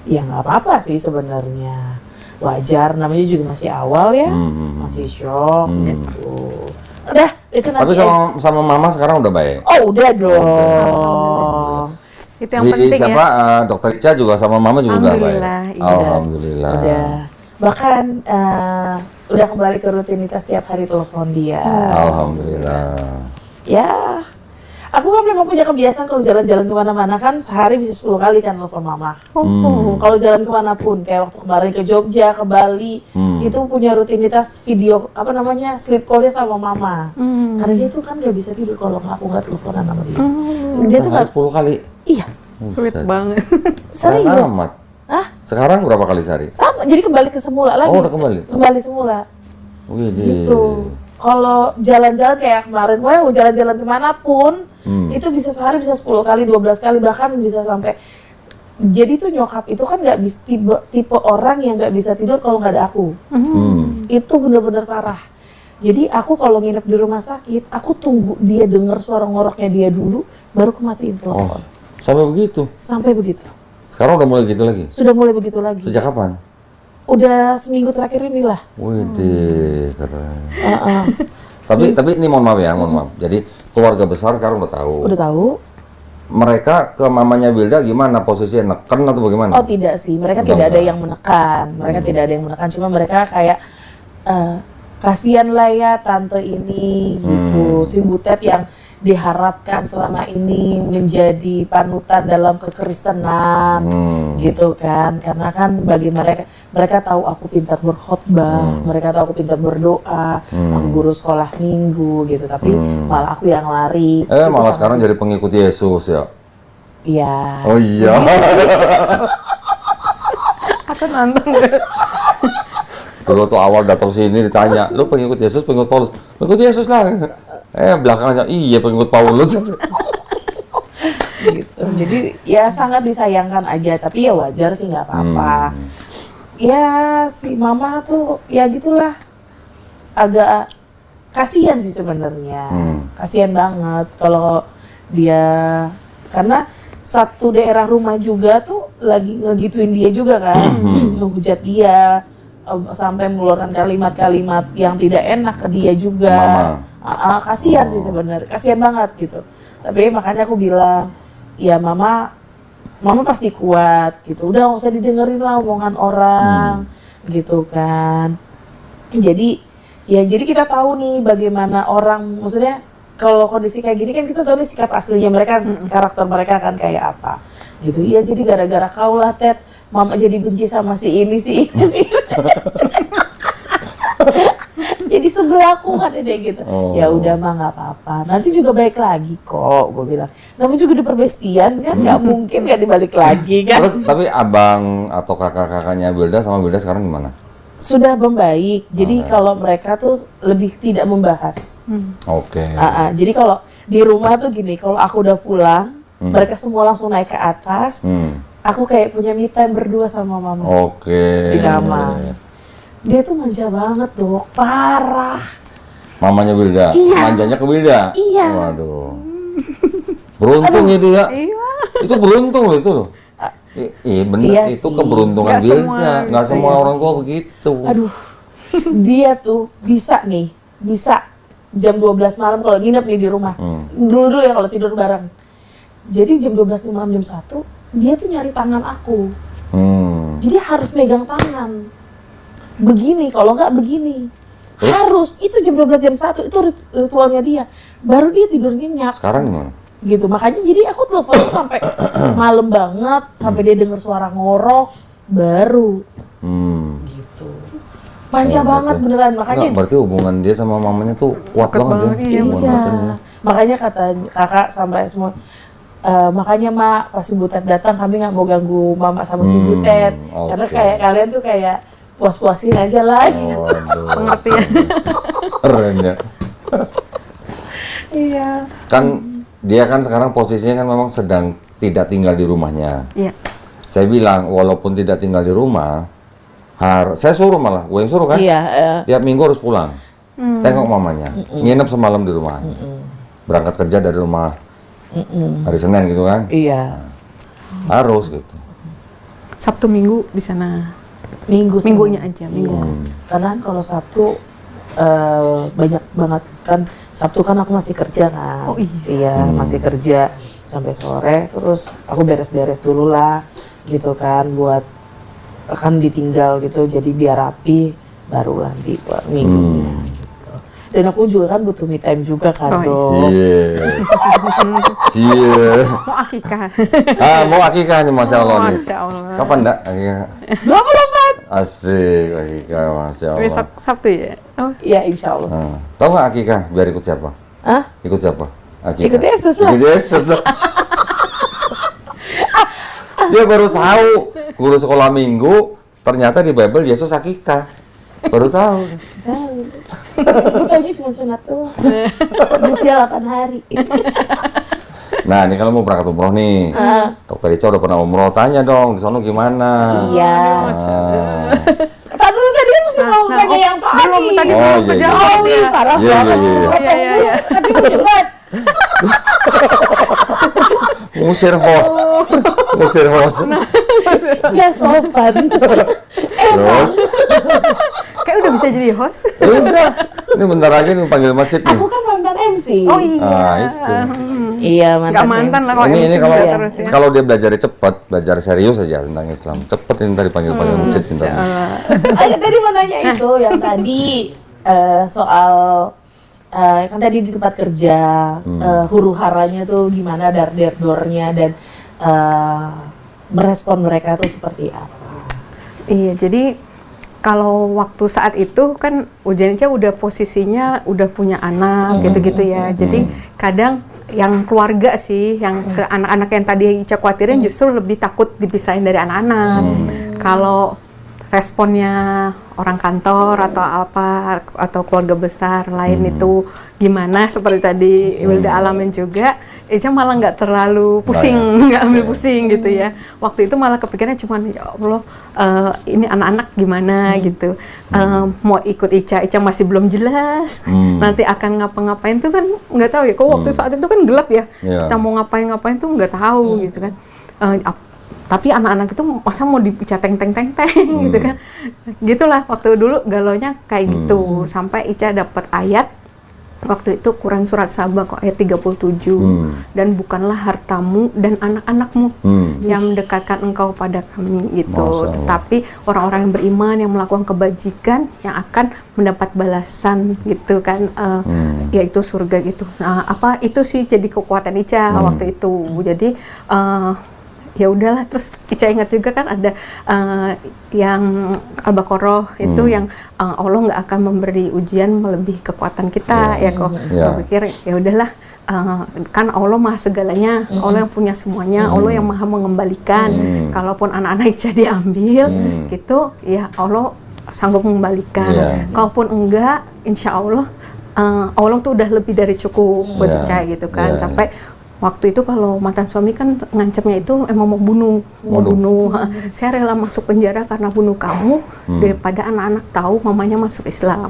Ya nggak apa-apa sih sebenarnya, wajar, namanya juga masih awal ya, masih shock gitu. Udah, itu nanti. Tapi sama mama sekarang udah baik. Oh, udah dong. Itu yang penting siapa, ya. Dokter Ica juga sama mama juga udah baik. Iya. Alhamdulillah. Udah. Bahkan udah kembali ke rutinitas tiap hari telepon dia. Alhamdulillah. Ya, aku kan memang punya kebiasaan kalau jalan-jalan kemana-mana kan sehari bisa 10 kali kan telepon mama. Kalau jalan kemanapun, kayak waktu kemarin ke Jogja, ke Bali, itu punya rutinitas video, sleep call-nya sama mama. Karena dia tuh kan gak bisa tidur kalau aku nggak teleponan sama dia. Dia tuh 10 kali? Iya. Sweet banget. Serius? Amat. Hah? Sekarang berapa kali sehari? Sama, jadi kembali ke semula lagi. Oh, udah kembali? Kembali semula. Wih, Gitu. Kalau jalan-jalan kayak kemarin, jalan-jalan kemanapun, itu bisa sehari bisa 10 kali, 12 kali, bahkan bisa sampai. Jadi tuh nyokap itu kan nggak bisa tipe orang yang nggak bisa tidur kalau nggak ada aku. Itu bener-bener parah. Jadi aku kalau nginep di rumah sakit, aku tunggu dia dengar suara ngoroknya dia dulu, baru kematiin telepon. Sampai begitu? Sampai begitu. Sekarang udah mulai gitu lagi? Sudah mulai begitu lagi. Sejak kapan? Udah seminggu terakhir inilah. Widih, keren. Tapi ini mohon maaf. Jadi keluarga besar sekarang udah tahu. Udah tahu. Mereka ke mamanya Wilda gimana, posisinya neken atau bagaimana? Oh tidak sih, mereka tidak ada yang menekan. Mereka tidak ada yang menekan, cuma mereka kayak kasihan lah ya tante ini gitu. Si Butet yang diharapkan selama ini menjadi panutan dalam kekristenan gitu kan, karena kan bagi mereka tahu aku pintar berkhotbah, mereka tahu aku pintar berdoa, aku guru sekolah minggu gitu, tapi malah aku yang lari. Malah sekarang jadi pengikut Yesus ya? Iya. Oh iya. Aku nonton. Dulu tuh awal datang sini ditanya, lu pengikut Yesus, pengikut Paulus? Pengikut Yesus lah. Belakangnya, iya pengikut Paulus. Gitu. Jadi ya sangat disayangkan aja, tapi ya wajar sih, nggak apa-apa. Ya si mama tuh ya gitulah, agak kasihan sih sebenarnya. Kasihan banget kalau dia, karena satu daerah rumah juga tuh lagi ngegituin dia juga kan, ngehujat dia, sampai mengeluarkan kalimat-kalimat yang tidak enak ke dia juga. Kasihan sih sebenarnya, kasihan banget gitu. Tapi makanya aku bilang, ya mama pasti kuat gitu. Udah nggak usah didengerin lah omongan orang, gitu kan. Jadi kita tahu nih bagaimana orang, maksudnya kalau kondisi kayak gini kan kita tahu nih sikap aslinya mereka, karakter mereka kan kayak apa. Gitu. Iya, jadi gara-gara kau lah Ted, mama jadi benci sama si ini sih. Jadi sebelahku kan dia gitu. Ya udah mah nggak apa-apa. Nanti juga baik lagi kok, gue bilang. Namanya juga di perbestian kan, nggak mungkin nggak dibalik lagi kan. Terus tapi abang atau kakak-kakaknya Wilda sama Wilda sekarang gimana? Sudah membaik. Jadi kalau mereka tuh lebih tidak membahas. Oke. Jadi kalau Di rumah tuh gini, kalau aku udah pulang, mereka semua langsung naik ke atas. Aku kayak punya me time berdua sama mama. Oke. Di kamar. Dia tuh manja banget, Dok. Parah. Mamanya Wilda. Iya. Manjanya ke Wilda. Iya. Waduh. Beruntung itu ya. Iya. Itu beruntung loh itu loh. Iya benar, Iya itu sih. keberuntungan Nggak semua Wilda. Nggak bisa, semua iya orang tua begitu. Aduh. Dia tuh bisa jam 12 malam kalau nginep nih di rumah. Dulu ya kalau tidur bareng. Jadi jam 12 malam jam 1, dia tuh nyari tangan aku. Jadi harus megang tangan. Begini, kalau nggak begini. Harus, itu jam 12 jam 1, itu ritualnya dia. Baru dia tidur nyenyak. Sekarang gimana? Gitu, makanya jadi aku telepon sampai malam banget, sampai dia dengar suara ngorok, baru. Gitu. Manja banget beneran, makanya. Nggak, berarti hubungan dia sama mamanya tuh kuat banget ya. Iya. Makanya kata kakak sampai semua, makanya Mak pas si Butet datang kami nggak mau ganggu Mama sama si Butet, karena kayak kalian tuh kayak puas-puasin aja lah. Pengertian. Keren ya. Iya. Kan dia kan sekarang posisinya kan memang sedang tidak tinggal di rumahnya. Iya. Saya bilang walaupun tidak tinggal di rumah, saya suruh malah, gue yang suruh kan. Iya. Tiap minggu harus pulang, tengok mamanya, nginep semalam di rumah, berangkat kerja dari rumah hari Senin gitu kan. Iya. Harus gitu. Sabtu Minggu di sana. Minggunya aja, minggu. Karena kalau Sabtu banyak banget kan. Sabtu kan aku masih kerja kan. Oh iya. Iya, masih kerja sampai sore. Terus aku beres-beres dulu lah, gitu kan, buat kan ditinggal gitu. Jadi biar rapi, baru nanti buat minggunya. Gitu. Dan aku juga kan butuh me time juga kan, Dok. Iya. Mau akikah. Mau akikah nih, Masya Allah nih. Masya Allah. Kapan enggak akikah? 24. Asik akikah, Masya Allah. Besok Sabtu ya? Oh. Iya, insya Allah. Tahu nggak akikah biar ikut siapa? Hah? Ikut siapa? Akikah. Ikut Yesus lah. Ikut Yesus. Dia baru tahu guru sekolah minggu ternyata di Bible Yesus akikah. Baru tahu. Aku taunya cuma sunat tuh. Usia 8 hari. Nah, ini kalau mau berangkat umroh nih, Dokter Ica udah pernah umroh, tanya dong di sana gimana? Iya. Tadi tadi kan mesti mau tanya yang tadi. Belum tadi. Oh iya iya. Oh iya, parah Iya, banget. iya, iya. Tadi mau cepat. Ngusir host. Ngusir host. Nggak sopan. Terus? Kayak udah bisa jadi host. Udah. Ini bentar lagi nih panggil masjid nih. Aku kan mantan MC. Oh iya. Ah, itu. Iya, Nggak mantan lah kalau Ini MC kalau bisa terus ya. kalau dia belajarnya cepat, belajar serius aja tentang Islam. Cepet ini tadi panggil masjid bentar. Tadi mau nanya itu yang tadi soal kan tadi di tempat kerja huru haranya tuh gimana, dar-dornya dan merespon mereka tuh seperti apa? Iya, jadi kalau waktu saat itu kan Ujian Ica udah posisinya udah punya anak gitu-gitu ya. Jadi kadang yang keluarga sih, yang ke anak-anak yang tadi Ica khawatirin justru lebih takut dipisahin dari anak-anak. Kalau responnya orang kantor atau apa atau keluarga besar lain itu gimana seperti tadi Wilda alamin juga, Ica malah nggak terlalu pusing, nggak ambil pusing gitu ya. Waktu itu malah kepikirannya cuman ya Allah, ini anak-anak gimana gitu, mau ikut Ica masih belum jelas, nanti akan ngapa-ngapain tuh kan nggak tahu ya. Kok waktu saat itu kan gelap ya, kita mau ngapain-ngapain tuh nggak tahu gitu kan. Tapi anak-anak itu masa mau dipica teng-teng gitu kan. Gitulah waktu dulu galonya kayak gitu. Sampai Ica dapat ayat waktu itu Quran surat Saba kok ayat 37. Dan bukanlah hartamu dan anak-anakmu yang mendekatkan engkau pada kami gitu. Tetapi orang-orang yang beriman yang melakukan kebajikan yang akan mendapat balasan gitu kan, yaitu surga gitu. Nah, apa itu sih jadi kekuatan Ica waktu itu. Jadi ya udahlah, terus Ica ingat juga kan ada yang Al-Baqarah itu yang Allah nggak akan memberi ujian melebihi kekuatan kita ya kok. Aku pikir ya udahlah, kan Allah maha segalanya, Allah yang punya semuanya, Allah yang maha mengembalikan. Kalaupun anak-anak Ica diambil gitu, ya Allah sanggup mengembalikan. Kalaupun enggak, insya Allah Allah tuh udah lebih dari cukup buat Ica gitu kan. Sampai waktu itu kalau mantan suami kan ngancamnya itu emang mau bunuh. Saya rela masuk penjara karena bunuh kamu daripada anak-anak tahu mamanya masuk Islam.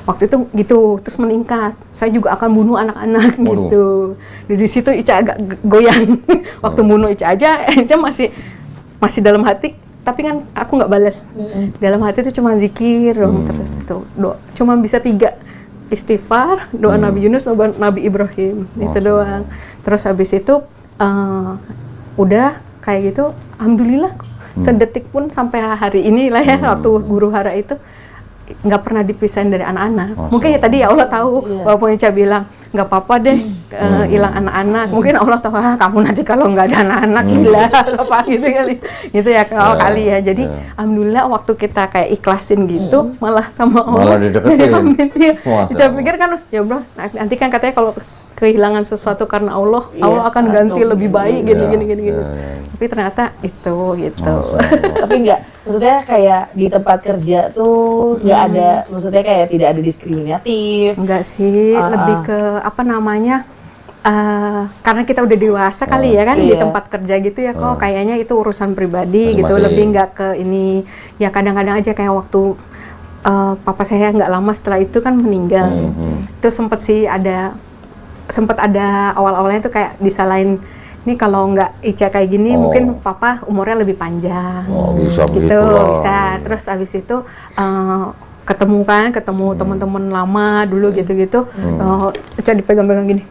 Waktu itu gitu, terus meningkat. Saya juga akan bunuh anak-anak gitu. Dari situ Ica agak goyang. Waktu bunuh Ica aja, Ica masih dalam hati, tapi kan aku nggak balas. Dalam hati itu cuma zikir dong, terus itu doa. Cuma bisa 3. Istighfar, doa Nabi Yunus, doa Nabi Ibrahim, itu doang. Terus habis itu udah kayak gitu, alhamdulillah sedetik pun sampai hari ini lah ya, waktu guru hara itu nggak pernah dipisahin dari anak-anak. Mungkin ya tadi ya Allah tahu, walaupun Ica bilang nggak apa-apa deh hilang anak-anak. Mungkin Allah tahu kamu nanti kalau nggak ada anak-anak gila apa gitu kali. Gitu ya kali ya. Jadi alhamdulillah waktu kita kayak ikhlasin gitu, malah sama Allah dideketin. Ica pikir kan ya bro, nanti kan katanya kalau kehilangan sesuatu karena Allah, Allah akan ganti lebih baik gini. Tapi ternyata itu gitu. Tapi enggak, maksudnya kayak di tempat kerja tuh nggak ada, maksudnya kayak tidak ada diskriminatif. Enggak sih, lebih ke apa namanya? Karena kita udah dewasa kali ya kan di tempat kerja gitu ya kok kayaknya itu urusan pribadi gitu, lebih nggak ke ini. Ya kadang-kadang aja kayak waktu papa saya nggak lama setelah itu kan meninggal. Itu sempat ada awal-awalnya tuh kayak disalahin, ini kalau nggak Ica kayak gini mungkin papa umurnya lebih panjang. Bisa gitu lah. bisa. Terus abis itu ketemu teman-teman lama dulu gitu-gitu. Ica dipegang-pegang gini.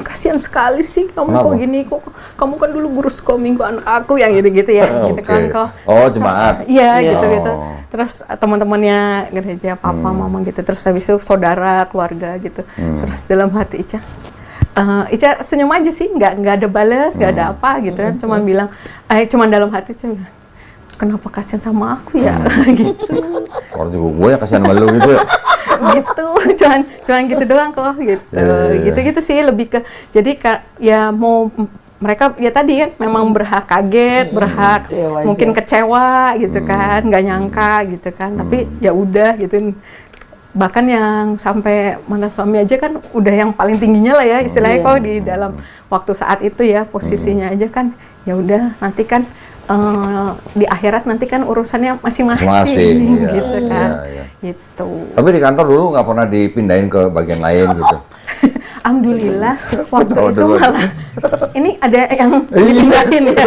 Kasihan sekali sih kamu. Kenapa? Kok gini, kok kamu kan dulu guru sekominggu anak aku yang gitu-gitu ya. Gitu kan kok. Jemaat. Iya gitu-gitu. Terus teman-temannya gereja, papa, mama gitu. Terus habis itu saudara, keluarga gitu. Terus dalam hati Ica senyum aja sih, nggak ada balas, nggak ada apa gitu kan. Cuman bilang, cuman dalam hati Ica bilang, kenapa kasihan sama aku ya? Gitu. Orang juga gue yang kasihan sama lu gitu ya. Gitu, cuman gitu doang kok gitu. Gitu sih lebih ke, jadi ya mau mereka ya tadi kan memang berhak kaget, berhak mungkin kecewa gitu kan, nggak nyangka gitu kan, tapi ya udah gitu. Bahkan yang sampai mantan suami aja kan udah yang paling tingginya lah ya istilahnya kok di dalam waktu saat itu ya posisinya aja kan ya udah nanti kan di akhirat nanti kan urusannya masing-masing gitu kan. Gitu. Tapi di kantor dulu nggak pernah dipindahin ke bagian lain gitu. Alhamdulillah waktu itu malah ini ada yang dipindahin ya.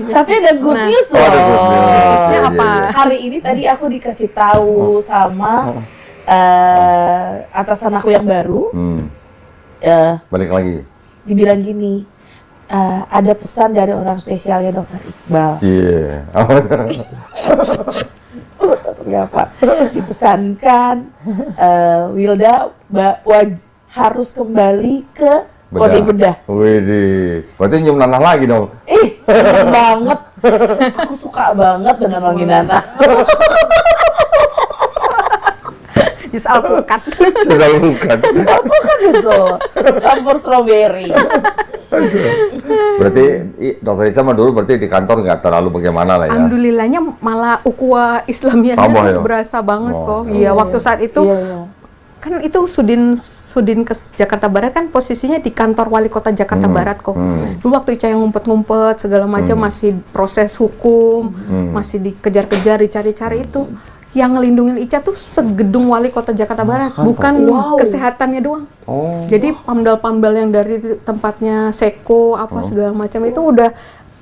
Tapi ada good news loh. Ada good news. Apa? Hari ini tadi aku dikasih tahu sama atasan aku yang baru. Balik lagi. Dibilang gini, ada pesan dari orang spesialnya Dokter Iqbal. Ternyata dipesankan Wilda harus kembali ke Pondok Bedah. Widih, berarti nyium nanah lagi dong. Seneng banget. Aku suka banget dengan wangi nanah. Jus alpukat. Itu campur strawberry. Berarti Dokter Ica mah dulu berarti di kantor nggak terlalu bagaimana lah ya? Alhamdulillahnya malah ukhuwah Islamiyahnya berasa banget kok. Iya, waktu saat itu kan itu Sudin ke Jakarta Barat kan posisinya di kantor wali kota Jakarta Barat kok. Dulu waktu Ica yang ngumpet-ngumpet segala macam masih proses hukum, masih dikejar-kejar, dicari-cari itu. Yang ngelindungin Ica tuh segedung wali kota Jakarta Barat, bukan kesehatannya doang. Jadi pamdal-pamdal yang dari tempatnya Seko apa segala macam itu udah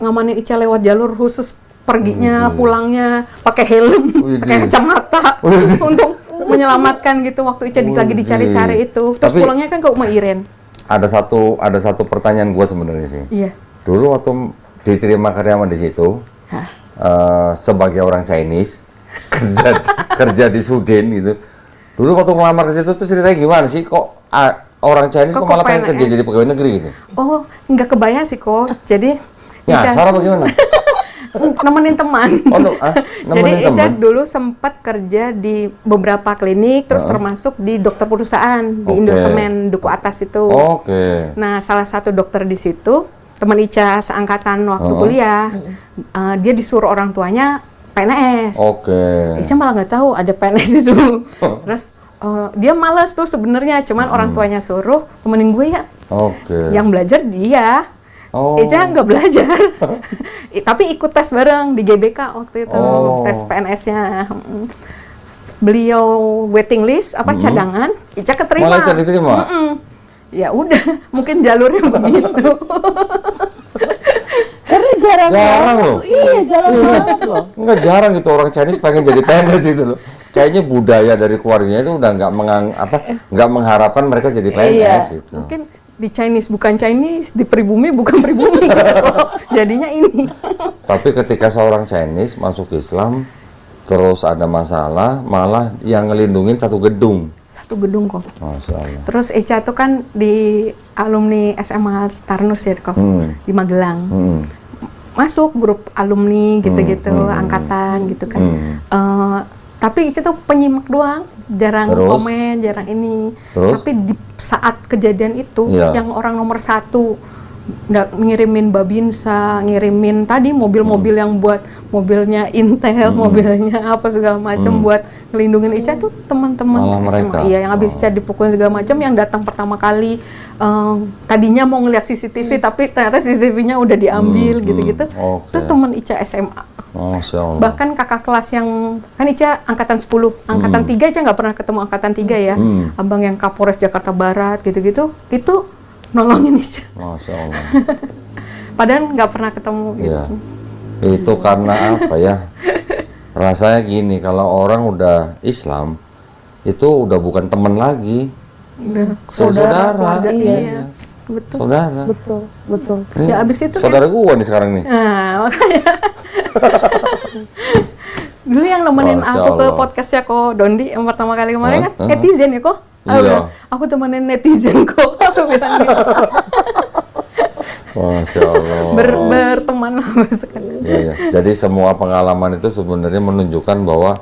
ngamanin Ica lewat jalur khusus perginya, pulangnya, pakai helm, pakai kacamata untuk menyelamatkan gitu waktu Ica lagi dicari-cari itu. Terus pulangnya kan ke Uma Iren. Ada satu pertanyaan gue sebenarnya sih. Iya. Dulu waktu diterima karyawan di situ, sebagai orang Chinese kerja di Sudin gitu. Dulu waktu ngelamar ke situ tuh ceritanya gimana sih? Kok orang Chinese kok malah pengen kerja jadi pegawai negeri gitu? Oh, nggak kebayang sih kok. Jadi Sarah bagaimana? Nemenin teman. Jadi Ica dulu sempat kerja di beberapa klinik, terus termasuk di dokter perusahaan di Indosemen Duku Atas itu. Nah, salah satu dokter di situ, teman Ica seangkatan waktu kuliah, dia disuruh orang tuanya PNS. Ica malah nggak tahu ada PNS itu. Terus dia malas tuh sebenarnya, cuman orang tuanya suruh temenin gue ya. Oke. Yang belajar dia. Oh. Eja nggak belajar, tapi ikut tes bareng di GBK waktu itu, tes PNS-nya. Beliau waiting list cadangan, Ica keterima. Malah Ica diterima. Ya udah, mungkin jalurnya begitu. Karena jarang loh. Iya, jarang banget loh. Enggak jarang gitu orang Chinese pengen jadi PNS itu loh. Kayaknya budaya dari keluarganya itu udah nggak mengharapkan mereka jadi PNS gitu. Mungkin di Chinese bukan Chinese, di pribumi bukan pribumi. Jadinya ini. Tapi ketika seorang Chinese masuk Islam, terus ada masalah, malah yang ngelindungin satu gedung. Satu gedung kok. Masya Allah. Terus Eca tuh kan di alumni SMA Tarnus ya kok, di Magelang. Masuk grup alumni gitu-gitu, angkatan gitu kan. Tapi Ica tuh penyimak doang, jarang komen, jarang ini. Tapi di saat kejadian itu, yang orang nomor 1 ngirimin Babinsa, ngirimin tadi mobil-mobil yang buat mobilnya Intel, mobilnya apa segala macam buat ngelindungin Ica tuh teman-teman SMA. Iya, yang habis Ica dipukulin segala macam, yang datang pertama kali tadinya mau ngeliat CCTV tapi ternyata CCTV-nya udah diambil gitu-gitu. Itu teman Ica SMA. Masya Allah. Bahkan kakak kelas yang kan Ica angkatan 10, angkatan 3 Ica nggak pernah ketemu angkatan 3 ya. Abang yang Kapolres Jakarta Barat gitu-gitu, itu nolongin Ica. Masya Allah. Padahal nggak pernah ketemu gitu. Itu karena apa ya? Rasanya gini, kalau orang udah Islam, itu udah bukan teman lagi. Udah saudara. Keluarga, iya. Betul. Saudara. Betul. Nih, Ya abis itu saudara gua nih sekarang nih. Nah, makanya. Dulu yang nemenin Masya aku ke Allah. podcastnya kok Dondi yang pertama kali kemarin kan netizen ya kok. Iya. Aku temenin netizen kok. Aku bilang gitu. Masya Allah. Berteman lah sekali. Iya. Jadi semua pengalaman itu sebenarnya menunjukkan bahwa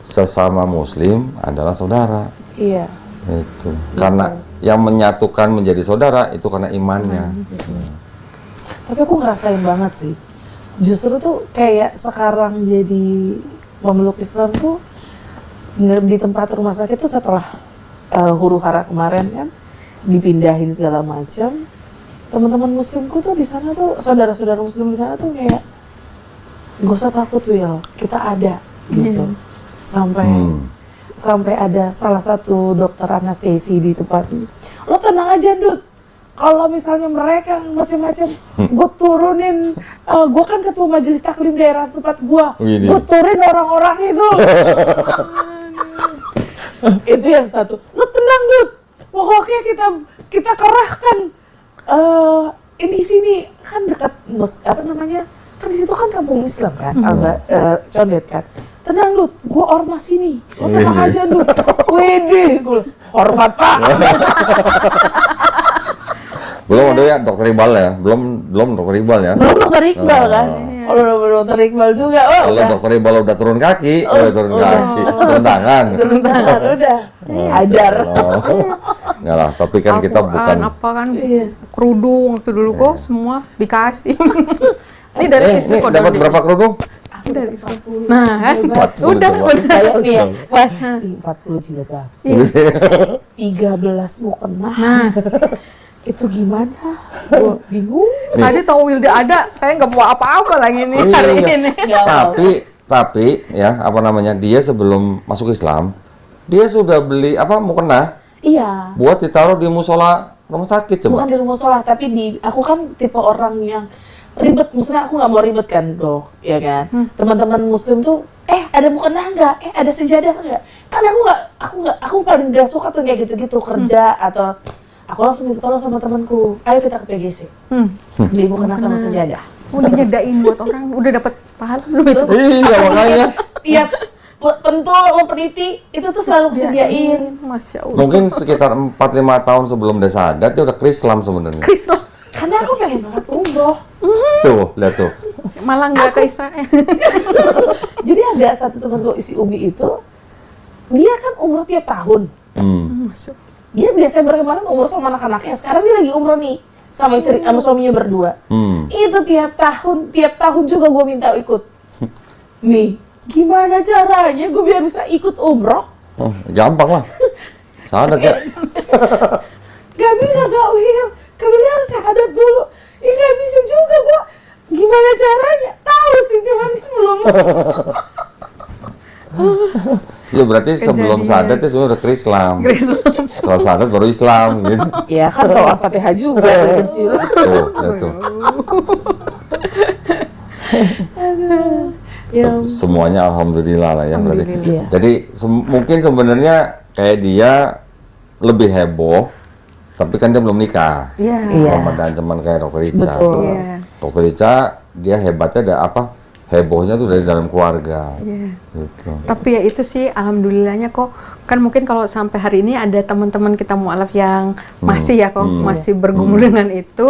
sesama Muslim adalah saudara. Iya. Itu. Karena yang menyatukan menjadi saudara itu karena imannya. Tapi aku ngerasain banget sih. Justru tuh kayak sekarang jadi memeluk Islam tuh di tempat rumah sakit tuh setelah huru-hara kemarin kan dipindahin segala macam. Teman-teman Muslimku tuh di sana tuh, saudara-saudara Muslim di sana tuh kayak gak usah takut Will, kita ada gitu. Sampai ada salah satu dokter anestesi di tempat ini. Lo tenang aja, Dut. Kalau misalnya mereka macam-macam, gue turunin, gue kan ketua majelis taklim daerah tempat gue turunin orang-orang itu. Itu yang satu. Lo tenang, Dut. Pokoknya kita kerahkan. Ini sini kan dekat apa namanya? Kan di situ kan kampung Islam kan, agak condet kan. Tenang Dut, gue ormas sini. Lo tenang aja Dut. Wede, hormat Pak. Belum ada ya Dokter Iqbal ya, belum Dokter Iqbal ya. Belum Dokter Iqbal kan? Kalau Dokter Iqbal juga, kalau Dokter Iqbal udah turun kaki, turun tangan. Turun tangan, udah. Ajar. Enggak lah, tapi kan kita bukan. Apa kan kerudung waktu dulu kok semua dikasih. Ini dari istri kok. Dapat berapa kerudung? Dari 40. Nah, udah. Kayak nih ya, 40 jilbab. 13 mukena. Nah, itu gimana? Gue bingung. Tadi tahu Wilda ada, saya nggak bawa apa-apa lagi nih hari ini. Tapi ya apa namanya, dia sebelum masuk Islam, dia sudah beli mukena. Iya. Buat ditaruh di musola rumah sakit coba. Bukan di rumah musola, tapi aku kan tipe orang yang ribet, maksudnya aku nggak mau ribet kan Dok, ya kan. Teman-teman Muslim tuh, ada mukena nggak? Ada sejadah nggak? Kan aku paling nggak suka tuh kayak gitu-gitu kerja atau aku langsung minta tolong sama temanku, ayo kita ke PGC, beli mukena sama sejadah. Udah nyedain buat orang, udah dapat pahala belum itu? Iya makanya. Tiap pentul sama peniti itu tuh selalu disediain. Masya Allah. Mungkin sekitar 4-5 tahun sebelum dia sadar, dia udah Krislam sebenarnya. Krislam. Karena aku pengen banget umroh. Tuh, lihat tuh. Malah nggak ke Israel. Jadi ada satu temanku si Umi itu, dia kan umroh tiap tahun. Masuk. Dia biasanya kemarin umroh sama anak-anaknya. Sekarang dia lagi umroh nih sama istri, sama suaminya berdua. Itu tiap tahun juga gue minta ikut. Mi, gimana caranya gue biar bisa ikut umroh Oh, gampang lah. Syahadat ya. Gak bisa Kak Wil, Kak Wil harus syahadat dulu. Ini gak bisa juga gua. Gimana caranya? Tahu sih, cuman belum. Ya berarti sebelum syahadat itu semua udah ke Islam. Kalau syahadat baru Islam gitu. Ya kan tahu Al-Fatihah juga dari kecil. Tuh, itu. Ya, Semuanya alhamdulillah lah ya berarti. Alhamdulillah. Jadi mungkin sebenarnya kayak dia lebih heboh, tapi kan dia belum nikah. Iya. Belum ada ancaman kayak Dokter Ica. Betul. Iya. Dokter Ica dia hebatnya ada apa? Hebohnya tuh dari dalam keluarga. Iya. Gitu. Tapi ya itu sih alhamdulillahnya kok, kan mungkin kalau sampai hari ini ada teman-teman kita mualaf yang masih ya kok masih bergumul dengan itu.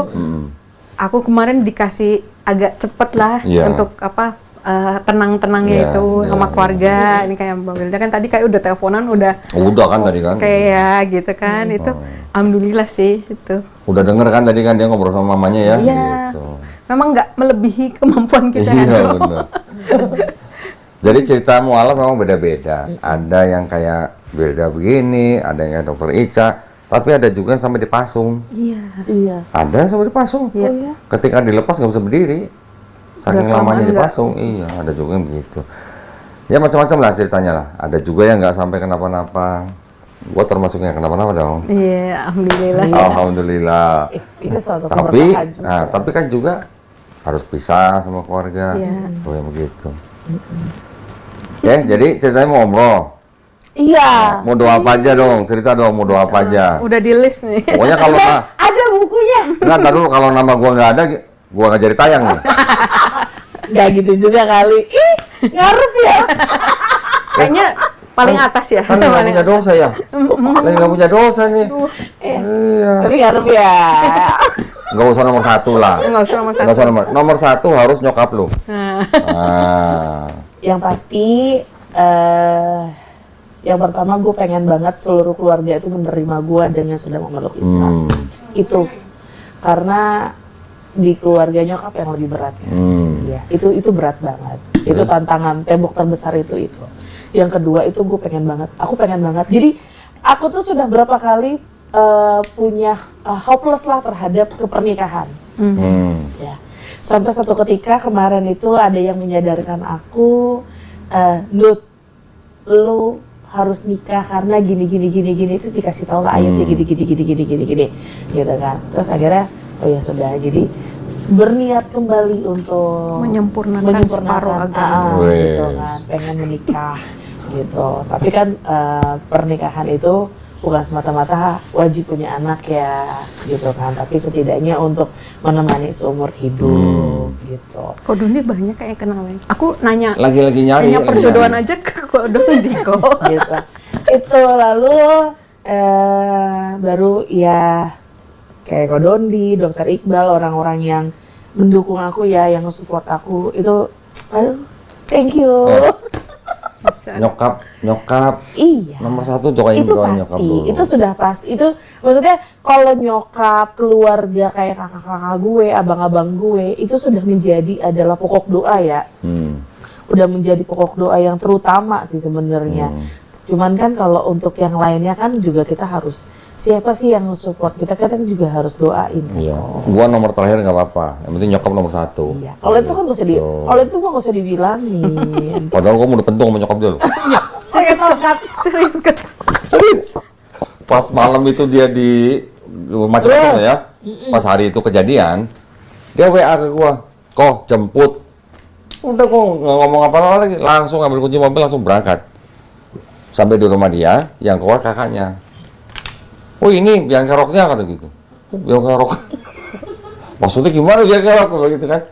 Aku kemarin dikasih agak cepet lah Iya. untuk apa tenang-tenangnya Iya, itu iya, sama iya. keluarga. Ini kayak Mbak Wilda kan tadi kayak udah teleponan Udah kan tadi kan? kayak ya gitu kan. Itu alhamdulillah sih itu. Udah denger kan tadi kan dia ngobrol sama mamanya ya? Iya. Gitu. Memang nggak melebihi kemampuan kita. Iya kan? benar. Jadi cerita mualaf memang beda-beda. Ada yang kayak Wilda begini, ada yang kayak Dokter Ica, tapi ada juga yang sampai dipasung. Iya. iya. Ada yang sampai dipasung. Iya. Ketika dilepas nggak bisa berdiri. Saking Udah lamanya kelamaan dipasung. Iya, ada juga yang begitu. Ya macam-macam lah ceritanya lah. Ada juga yang nggak sampai kenapa-napa. Gua termasuk yang kenapa-napa dong. Iya, alhamdulillah. Alhamdulillah. Itu suatu Tapi, keberkahan juga. tapi kan juga harus pisah sama keluarga. Iya. Tuh yang begitu. Ya, jadi ceritanya mau umroh. Iya. Mau doa apa aja dong? Cerita dong, mau doa apa aja. Udah di list nih. Pokoknya kalau Ada bukunya. enggak, ntar dulu kalau nama gua nggak ada, gua nggak jadi tayang nih. Gak gitu juga kali. Ih, ngarep ya. Kayaknya paling atas ya. Kan nggak punya dosa ya. Lagi nggak punya dosa nih. Iya. Tapi ngarep ya. Nggak usah nomor satu lah. Nggak usah nomor Nggak satu. usah nomor satu harus nyokap lu. Nah, Ah. Yang pasti, yang pertama gue pengen banget seluruh keluarga itu menerima gue dan yang sudah memeluk Islam. Itu karena di keluarga nyokap yang lebih berat. Ya, itu berat banget. Itu tantangan tembok terbesar itu. Yang kedua itu gue pengen banget. Aku pengen banget. Jadi aku tuh sudah berapa kali punya hopeless lah terhadap kepernikahan. Ya. Sampai satu ketika kemarin itu ada yang menyadarkan aku, Nut, lu harus nikah karena gini terus dikasih tahu lah ayatnya gini gitu kan. Terus akhirnya oh ya sudah, jadi berniat kembali untuk menyempurnakan separuh agama. gitu kan, pengen menikah gitu. Tapi kan pernikahan itu bukan semata-mata wajib punya anak ya gitu kan, tapi setidaknya untuk menemani seumur hidup gitu. Kok Dondi banyak kayak kenalnya. Aku nanya Lagi-lagi nyari. nanya perjodohan aja ke Kok Dondi kok. Gitu. Itu lalu baru ya kayak Ko Dondi, Dokter Iqbal, orang-orang yang mendukung aku ya, yang support aku itu, aduh, thank you. Nyokap Iya. nomor satu doain Itu doa pasti, nyokap dulu. itu sudah pasti. Itu maksudnya kalau nyokap, keluarga kayak kakak-kakak gue, abang-abang gue, itu sudah menjadi adalah pokok doa ya. Udah menjadi pokok doa yang terutama sih sebenarnya. Cuman kan kalau untuk yang lainnya kan juga kita harus, siapa sih yang support kita kan juga harus doain. Iya. Gua nomor terakhir nggak apa-apa. Yang penting nyokap nomor satu. Iya. Kalau itu kan nggak usah kalau itu mah nggak usah dibilangin. Padahal gua udah pentung sama nyokap dulu. Serius kan? Serius kan? Pas malam itu dia di macam-macam ya. Pas hari itu kejadian, dia WA ke gua, "Kok jemput." Udah gua nggak ngomong apa-apa lagi, langsung ambil kunci mobil langsung berangkat. Sampai di rumah dia, yang keluar kakaknya. "Oh ini biang keroknya," kata gitu. "Oh, biang kerok." Maksudnya gimana biang kerok gitu kan?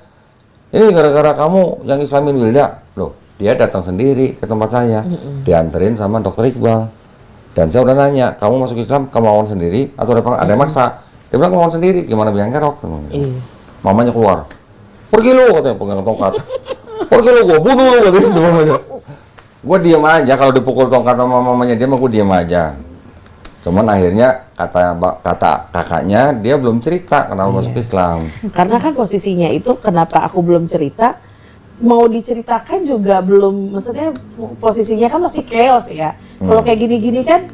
"Ini gara-gara kamu yang Islamin Wilda." Loh, dia datang sendiri ke tempat saya, dianterin sama Dokter Iqbal. Dan saya udah nanya, "Kamu masuk Islam kemauan sendiri atau ada yang maksa?" Dia bilang kemauan sendiri. "Gimana biang kerok?" Mamanya keluar. "Pergi lu," katanya, pegang tongkat. "Pergi lu, gua bunuh lu," katanya gitu mamanya. Gua diam aja, kalau dipukul tongkat sama mamanya dia mah gua diam aja. Cuman akhirnya kata kakaknya dia belum cerita kenapa masuk Islam. Karena kan posisinya itu kenapa aku belum cerita, mau diceritakan juga belum, maksudnya posisinya kan masih chaos ya. Kalau kayak gini-gini kan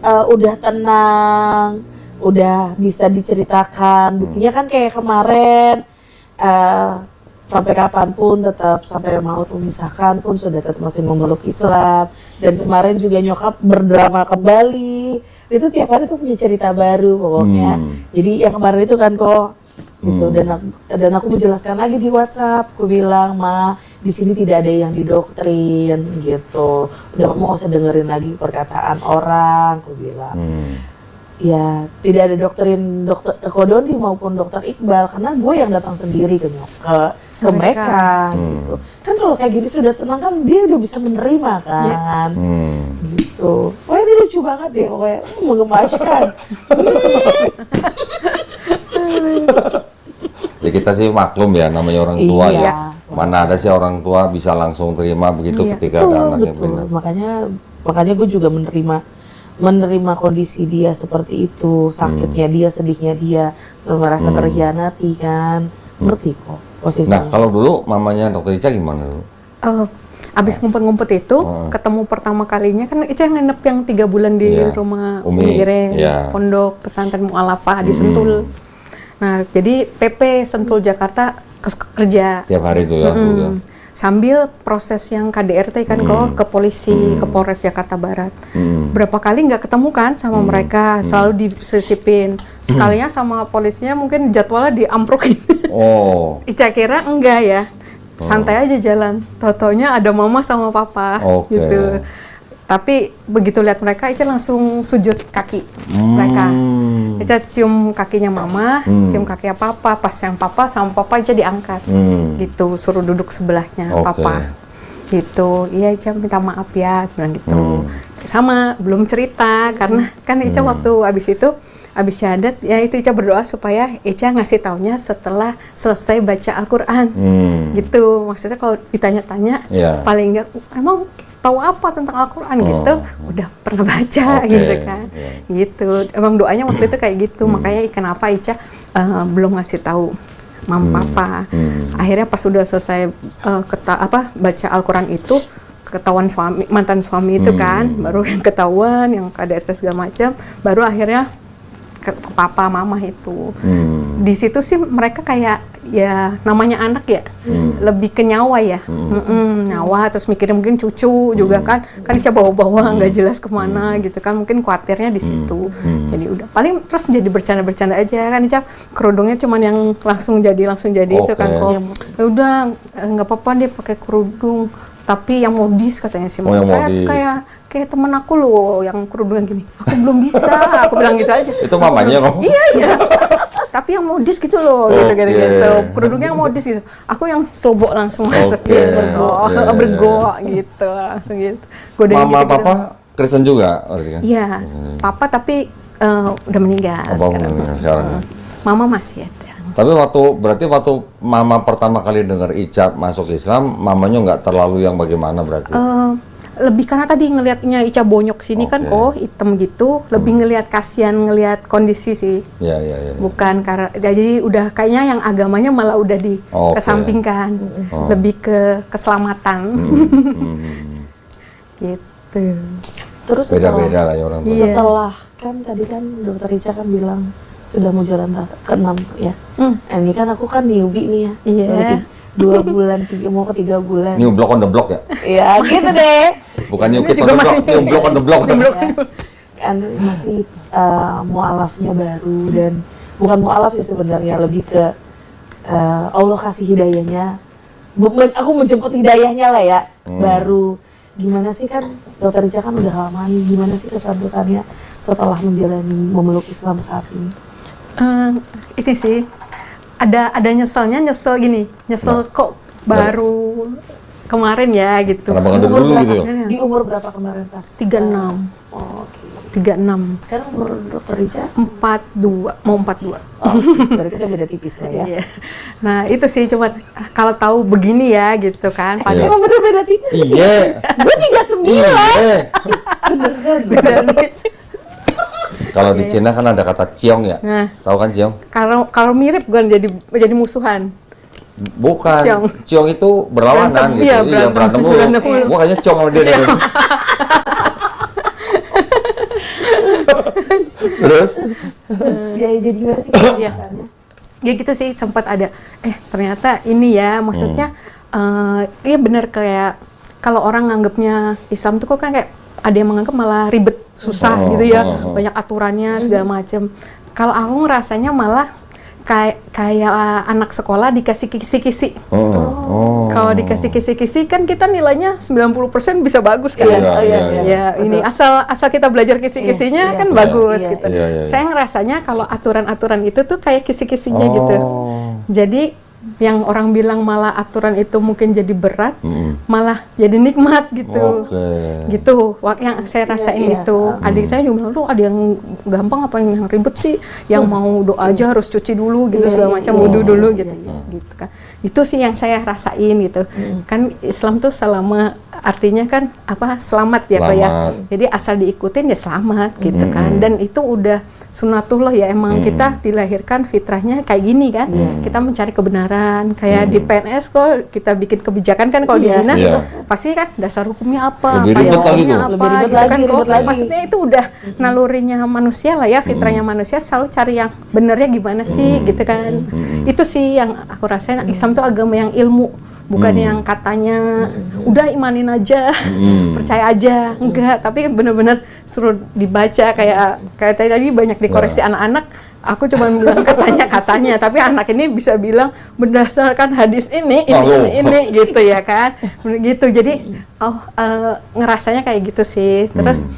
udah tenang, udah bisa diceritakan. Buktinya kan kayak kemarin sampai kapanpun tetap, sampai maut memisahkan pun sudah tetap masih memeluk Islam. Dan kemarin juga nyokap berdrama kembali. Itu tiap hari tuh punya cerita baru pokoknya. Jadi yang kemarin itu kan kok gitu, dan aku menjelaskan lagi di WhatsApp, aku bilang, "Ma, di sini tidak ada yang didoktrin gitu. Udah mau usah dengerin lagi perkataan orang," aku bilang. Ya, tidak ada doktrin dokter Kodoni maupun dokter Iqbal, karena gue yang datang sendiri ke mereka gitu. Kan kalau kayak gini sudah tenang kan dia udah bisa menerima kan. Gitu. Wah, ini lucu banget deh, pokoknya menggemaskan. Ya kita sih maklum ya, namanya orang tua ya. Mana ada sih orang tua bisa langsung terima begitu ketika ada anaknya benar. Makanya gue juga menerima kondisi dia seperti itu, sakitnya dia, sedihnya dia, merasa terhianati kan, ngerti kok posisinya. Nah kalau dulu mamanya Dokter Ica gimana dulu? Abis ngumpet-ngumpet itu, ketemu pertama kalinya kan Ica nginep yang 3 bulan di rumah Umi Ireng, pondok pesantren Mu'alafah di Sentul. Nah, jadi PP Sentul Jakarta kerja. Tiap hari itu ya? Sambil proses yang KDRT kan kok ke polisi, ke Polres Jakarta Barat. Berapa kali nggak ketemu kan sama mereka, selalu disisipin. Sekalinya sama polisinya mungkin jadwalnya diamprokin. Ica kira enggak ya, santai aja jalan. Tau-taunya ada mama sama papa gitu. Tapi begitu lihat mereka, Ica langsung sujud kaki mereka. Ica cium kakinya mama, cium kaki papa. Pas yang papa sama papa Ica diangkat, gitu. Suruh duduk sebelahnya papa, gitu. Iya Ica minta maaf ya, bilang gitu. Sama belum cerita karena kan Ica waktu abis syahadat ya itu Ica berdoa supaya Ica ngasih taunya setelah selesai baca Al-Quran, gitu. Maksudnya kalau ditanya-tanya, paling enggak emang tahu apa tentang Al-Quran gitu, udah pernah baca gitu kan, gitu. Emang doanya waktu itu kayak gitu, makanya kenapa Ica belum ngasih tahu mama papa. Akhirnya pas sudah selesai baca Al-Quran itu, ketahuan mantan suami itu kan, baru yang ketahuan, yang KDRT segala macam, baru akhirnya ke papa mama itu. Di situ sih mereka kayak ya namanya anak ya, lebih ke nyawa ya, nyawa, terus mikirnya mungkin cucu juga kan Ica bawa-bawa nggak jelas kemana gitu kan, mungkin khawatirnya di situ. Jadi udah paling terus jadi bercanda-bercanda aja kan, Ica kerudungnya cuman yang langsung jadi itu kan kok. Ya udah nggak apa-apa dia pakai kerudung, tapi yang modis katanya sih, kayak temen aku loh yang kerudungnya gini, aku belum bisa, aku bilang gitu aja. Itu mamanya kok? Iya. Tapi yang modis gitu loh, gitu. Kerudungnya yang modis gitu. Aku yang slobok langsung masuk gitu, bergoak gitu, langsung gitu. Mama papa Kristen juga berarti kan? Iya, papa tapi udah meninggal sekarang. Mama masih ada. Tapi berarti waktu mama pertama kali dengar Ica masuk Islam, mamanya nggak terlalu yang bagaimana berarti? Lebih karena tadi ngelihatnya Ica bonyok sini kan, hitam gitu, lebih ngelihat kasihan, ngelihat kondisi sih. Iya. Bukan karena, jadi udah kayaknya yang agamanya malah udah dikesampingkan, lebih ke keselamatan. Gitu. Terus beda-beda lah ya orang tua. Setelah kan tadi kan Dokter Ica kan bilang sudah mau jalan ke-6 ya. Ini kan aku kan newbie nih ya. Iya. 2 bulan, mau ke 3 bulan. New block on the block ya? Iya, gitu deh. Bukan new kid on the block, new block on the block. Kan masih mu'alafnya baru, dan bukan mu'alaf sih sebenarnya, lebih ke Allah kasih hidayahnya. Aku menjemput hidayahnya lah ya, baru. Gimana sih kan, Dokter Ica kan udah lama nih, gimana sih kesan-kesannya setelah memeluk Islam saat ini? Ini sih, ada nyesel gini, kok baru kemarin ya gitu. Kenapa nggak dulu gitu? Di umur berapa kemarin pas? 36. Oke. 36. Sekarang umur Dokter Ica? 42, mau 42. Berarti kita beda tipis lah ya. Iya. Nah itu sih, cuman kalau tahu begini ya gitu kan. Padahal emang bener beda tipis. Iya. Gue 39. Bener. Kalau di Cina kan ada kata ciong ya, tahu kan ciong? Kalau mirip bukan jadi musuhan. Bukan. Ciong. Ciong itu berlawanan gitu. Iya, berantem mulu. Gua kayaknya Ciong sama dia. Terus? Ya, jadi gimana sih? Iya. Ya gitu sih, sempat ada. Ternyata ini ya, maksudnya, iya benar kayak kalau orang nganggapnya Islam tuh kok kan kayak ada yang menganggap malah ribet, susah gitu ya, banyak aturannya segala macam. Kalau aku ngerasanya malah kayak anak sekolah dikasih kisi-kisi. Kalau dikasih kisi-kisi kan kita nilainya 90% bisa bagus kan. Ya, ini asal kita belajar kisi-kisinya kan bagus gitu. Saya ngerasanya kalau aturan-aturan itu tuh kayak kisi-kisinya gitu. Jadi yang orang bilang malah aturan itu mungkin jadi berat, malah jadi nikmat gitu. Gitu, yang saya rasain itu. Adik saya juga bilang, ada yang gampang apa yang ribet sih? Yang mau doa aja harus cuci dulu gitu, segala macam, wudu dulu gitu. Gitu kan. Itu sih yang saya rasain gitu. Kan Islam tuh selama artinya kan apa? Selamat ya Pak ya. Jadi asal diikutin ya selamat gitu kan. Dan itu udah sunatullah ya, emang kita dilahirkan fitrahnya kayak gini kan. Kita mencari kebenaran, kayak di PNS kok kita bikin kebijakan kan kalau di dinas pasti kan dasar hukumnya apa, payungnya apa gitu kan kok. Maksudnya itu udah nalurinya manusia lah ya, fitrahnya manusia selalu cari yang benernya gimana sih gitu kan. Itu sih yang aku rasain, Islam tuh agama yang ilmu, bukan yang katanya udah imanin aja, percaya aja, enggak, tapi bener-bener suruh dibaca kayak tadi banyak dikoreksi anak-anak. Aku cuma bilang katanya, tapi anak ini bisa bilang berdasarkan hadis ini gitu ya kan, gitu. Jadi ngerasanya kayak gitu sih. Terus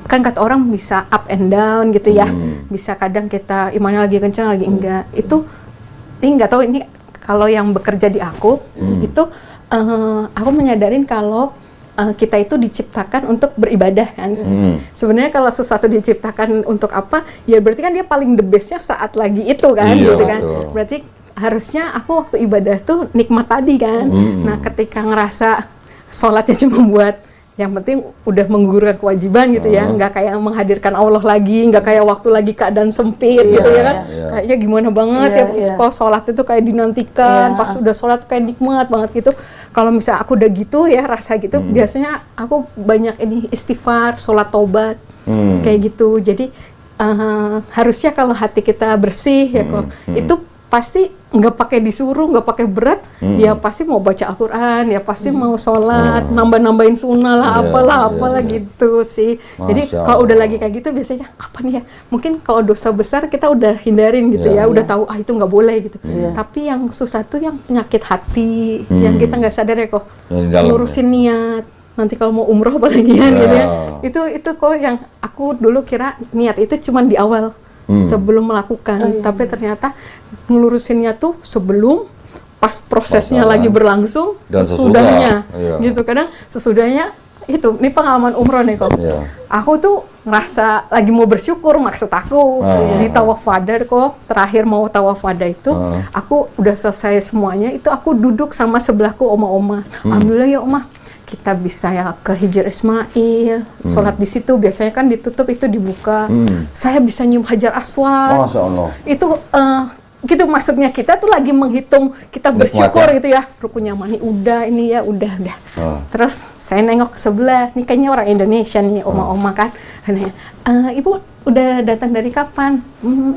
kan kata orang bisa up and down gitu ya, bisa kadang kita imannya lagi kencang lagi enggak. Itu ini nggak tahu ini kalau yang bekerja di aku itu aku menyadarin kalau kita itu diciptakan untuk beribadah kan. Sebenarnya kalau sesuatu diciptakan untuk apa, ya berarti kan dia paling the bestnya saat lagi itu kan, gitu kan. Berarti harusnya aku waktu ibadah tuh nikmat tadi kan. Nah ketika ngerasa sholatnya cuma buat yang penting udah menggugurkan kewajiban gitu ya, nggak kayak menghadirkan Allah lagi, nggak kayak waktu lagi keadaan sempit gitu ya kan, kayaknya gimana banget kalau sholat itu kayak dinantikan, pas udah sholat kayak nikmat banget gitu. Kalau misalnya aku udah gitu ya rasa gitu, biasanya aku banyak ini istighfar, sholat taubat kayak gitu. Jadi harusnya kalau hati kita bersih ya kok itu pasti nggak pakai disuruh, nggak pakai berat, ya pasti mau baca Al-Quran, ya pasti mau sholat, nambah-nambahin sunnah lah, apalah gitu sih. Jadi kalau udah lagi kayak gitu biasanya apa nih ya? Mungkin kalau dosa besar kita udah hindarin gitu ya, udah tahu itu nggak boleh gitu. Tapi yang susah tuh yang penyakit hati, yang kita nggak sadar ya kok, lurusin niat. Nanti kalau mau umroh apalagi kan gitu ya. Itu kok yang aku dulu kira niat itu cuma di awal. Sebelum melakukan, tapi ternyata ngelurusinnya tuh sebelum, pas prosesnya lagi berlangsung, sesudahnya, gitu. Kadang sesudahnya itu, ini pengalaman umroh nih kok. Aku tuh ngerasa lagi mau bersyukur, maksud aku di tawaf wada kok, terakhir mau tawaf wada itu, aku udah selesai semuanya, itu aku duduk sama sebelahku oma-oma. Alhamdulillah ya oma, kita bisa ya ke Hijr Ismail, sholat di situ, biasanya kan ditutup, itu dibuka. Saya bisa nyium Hajar Aswad. Masya Allah. Itu gitu, maksudnya kita tuh lagi menghitung, kita bersyukur gitu ya, rukunnya mani udah, ini ya udah. Terus saya nengok ke sebelah, nih kayaknya orang Indonesia nih, oma-oma kan. Ibu udah datang dari kapan?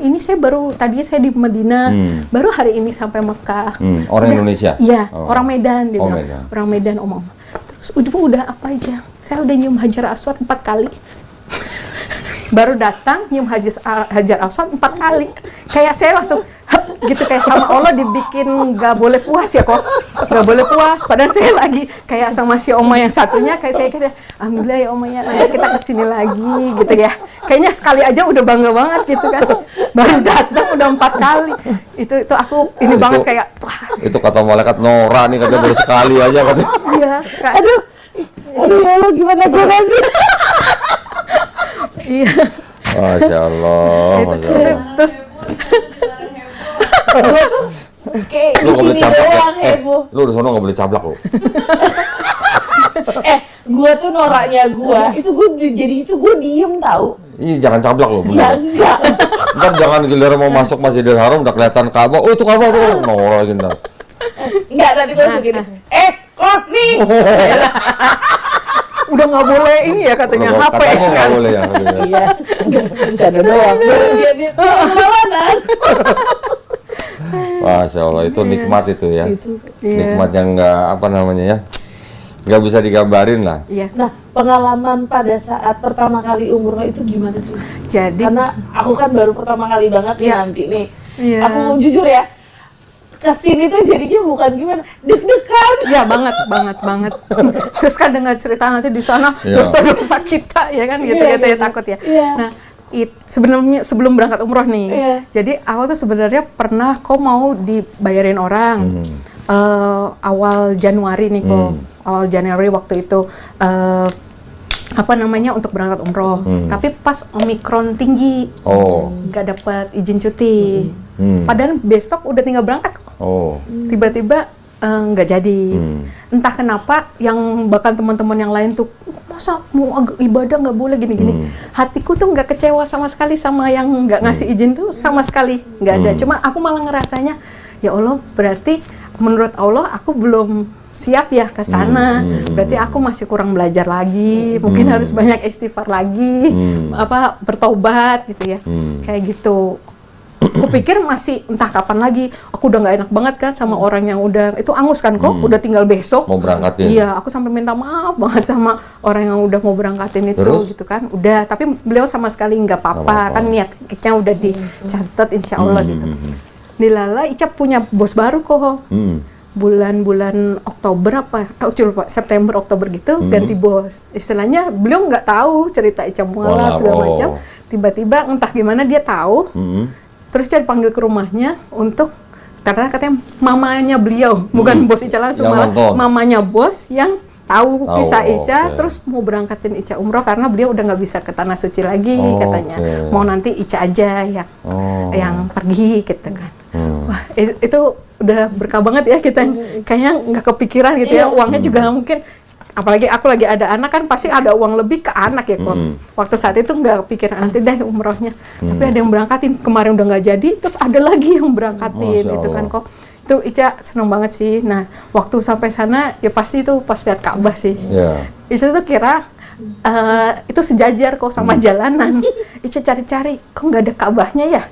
Ini saya baru, tadinya saya di Madinah, baru hari ini sampai Mekah. Orang Indonesia? Iya, orang Medan dia bilang. Medan. Orang Medan, oma-oma. Terus Ibu udah apa aja? Saya udah nyium Hajar Aswad 4 kali. Baru datang nyium Hajar Aswad 4 kali. Kayak saya langsung gitu, kayak sama Allah dibikin nggak boleh puas ya kok, nggak boleh puas. Padahal saya lagi kayak sama si oma yang satunya, kayak saya kira alhamdulillah ya oma ya, nanti kita kesini lagi gitu ya. Kayaknya sekali aja udah bangga banget gitu kan. Baru datang udah 4 kali. Itu aku ini itu, banget kayak wah. Itu kata malaikat Nora nih, katanya baru sekali aja katanya. Iya, aduh ya Allah, gimana gue lagi. Iya. Masya Allah. Terus lu nggak boleh cablak ya? Lu di sono nggak boleh cablak lu. Gua tuh noraknya gua itu gue jadi itu gue diem tahu. Ih, jangan cablak lu. Ya enggak. Ntar jangan giliran mau masuk Masjidil Haram udah kelihatan Ka'bah. Oh itu Ka'bah tuh, nol gitu. Enggak, nanti gue begini. Kok nih? Udah nggak boleh ini ya katanya HP. Katanya nggak boleh ya. Iya, bisa doang. Dia lawanan. Masya Allah, itu nikmat itu ya. Iya. Nikmat yang nggak apa namanya ya, nggak bisa digambarin lah. Iya. Nah, pengalaman pada saat pertama kali umroh itu gimana sih? Jadi Karena aku kan baru pertama kali banget nih Iya. nanti nih. Iya. Aku jujur ya, kesini tuh jadinya bukan gimana, deg-degan. ya banget. Terus kan dengar cerita nanti di sana Iya. dosa-dosa kita ya kan gitu Iya, ya iya. takut ya. Iya. Nah, sebelum berangkat umroh nih. Iya. Jadi aku tuh sebenarnya pernah kok mau dibayarin orang. Awal Januari nih kok. Awal Januari waktu itu apa namanya untuk berangkat umroh. Tapi pas Omikron tinggi. Oh. Nggak dapat izin cuti. Padahal besok udah tinggal berangkat kok. Oh. Tiba-tiba nggak jadi. Entah kenapa yang bahkan teman-teman yang lain tuh masa mau ibadah nggak boleh gini-gini. Hatiku tuh nggak kecewa sama sekali sama yang nggak ngasih izin tuh sama sekali nggak ada. Cuma aku malah ngerasanya ya Allah berarti menurut Allah aku belum siap ya ke sana. Berarti aku masih kurang belajar lagi. Mungkin harus banyak istighfar lagi. Apa bertobat gitu ya. Kayak gitu. Aku pikir masih entah kapan lagi. Aku udah nggak enak banget kan sama orang yang udah itu angus kan kok udah tinggal besok Mau berangkatin. iya aku sampai minta maaf banget sama orang yang udah mau berangkatin itu. Terus? Gitu kan udah tapi beliau sama sekali nggak apa-apa kan niatnya udah dicatat insya Allah gitu. Dilala Ica punya bos baru kok bulan-bulan Oktober apa lupa September Oktober gitu ganti bos istilahnya beliau nggak tahu cerita Ica mualaf segala macam tiba-tiba entah gimana dia tahu terus dia dipanggil ke rumahnya untuk karena katanya mamanya beliau bukan bos Ica langsung Yang malah nonton. mamanya bos yang tahu kisah Ica oke. terus mau berangkatin Ica umroh karena beliau udah nggak bisa ke tanah suci lagi katanya Oke. mau nanti Ica aja yang pergi gitu kan. Wah itu udah berkah banget ya kita kayaknya nggak kepikiran gitu ya uangnya juga mungkin apalagi aku lagi ada anak kan pasti ada uang lebih ke anak ya kok. Waktu saat itu nggak kepikiran nanti deh umrohnya tapi ada yang berangkatin kemarin udah nggak jadi terus ada lagi yang berangkatin Masya itu kan Allah. kok itu Ica seneng banget sih. Nah waktu sampai sana ya pasti itu pas lihat Ka'bah sih. Ya. Ica tuh kira itu sejajar kok sama jalanan. Ica cari-cari kok nggak ada Ka'bahnya ya.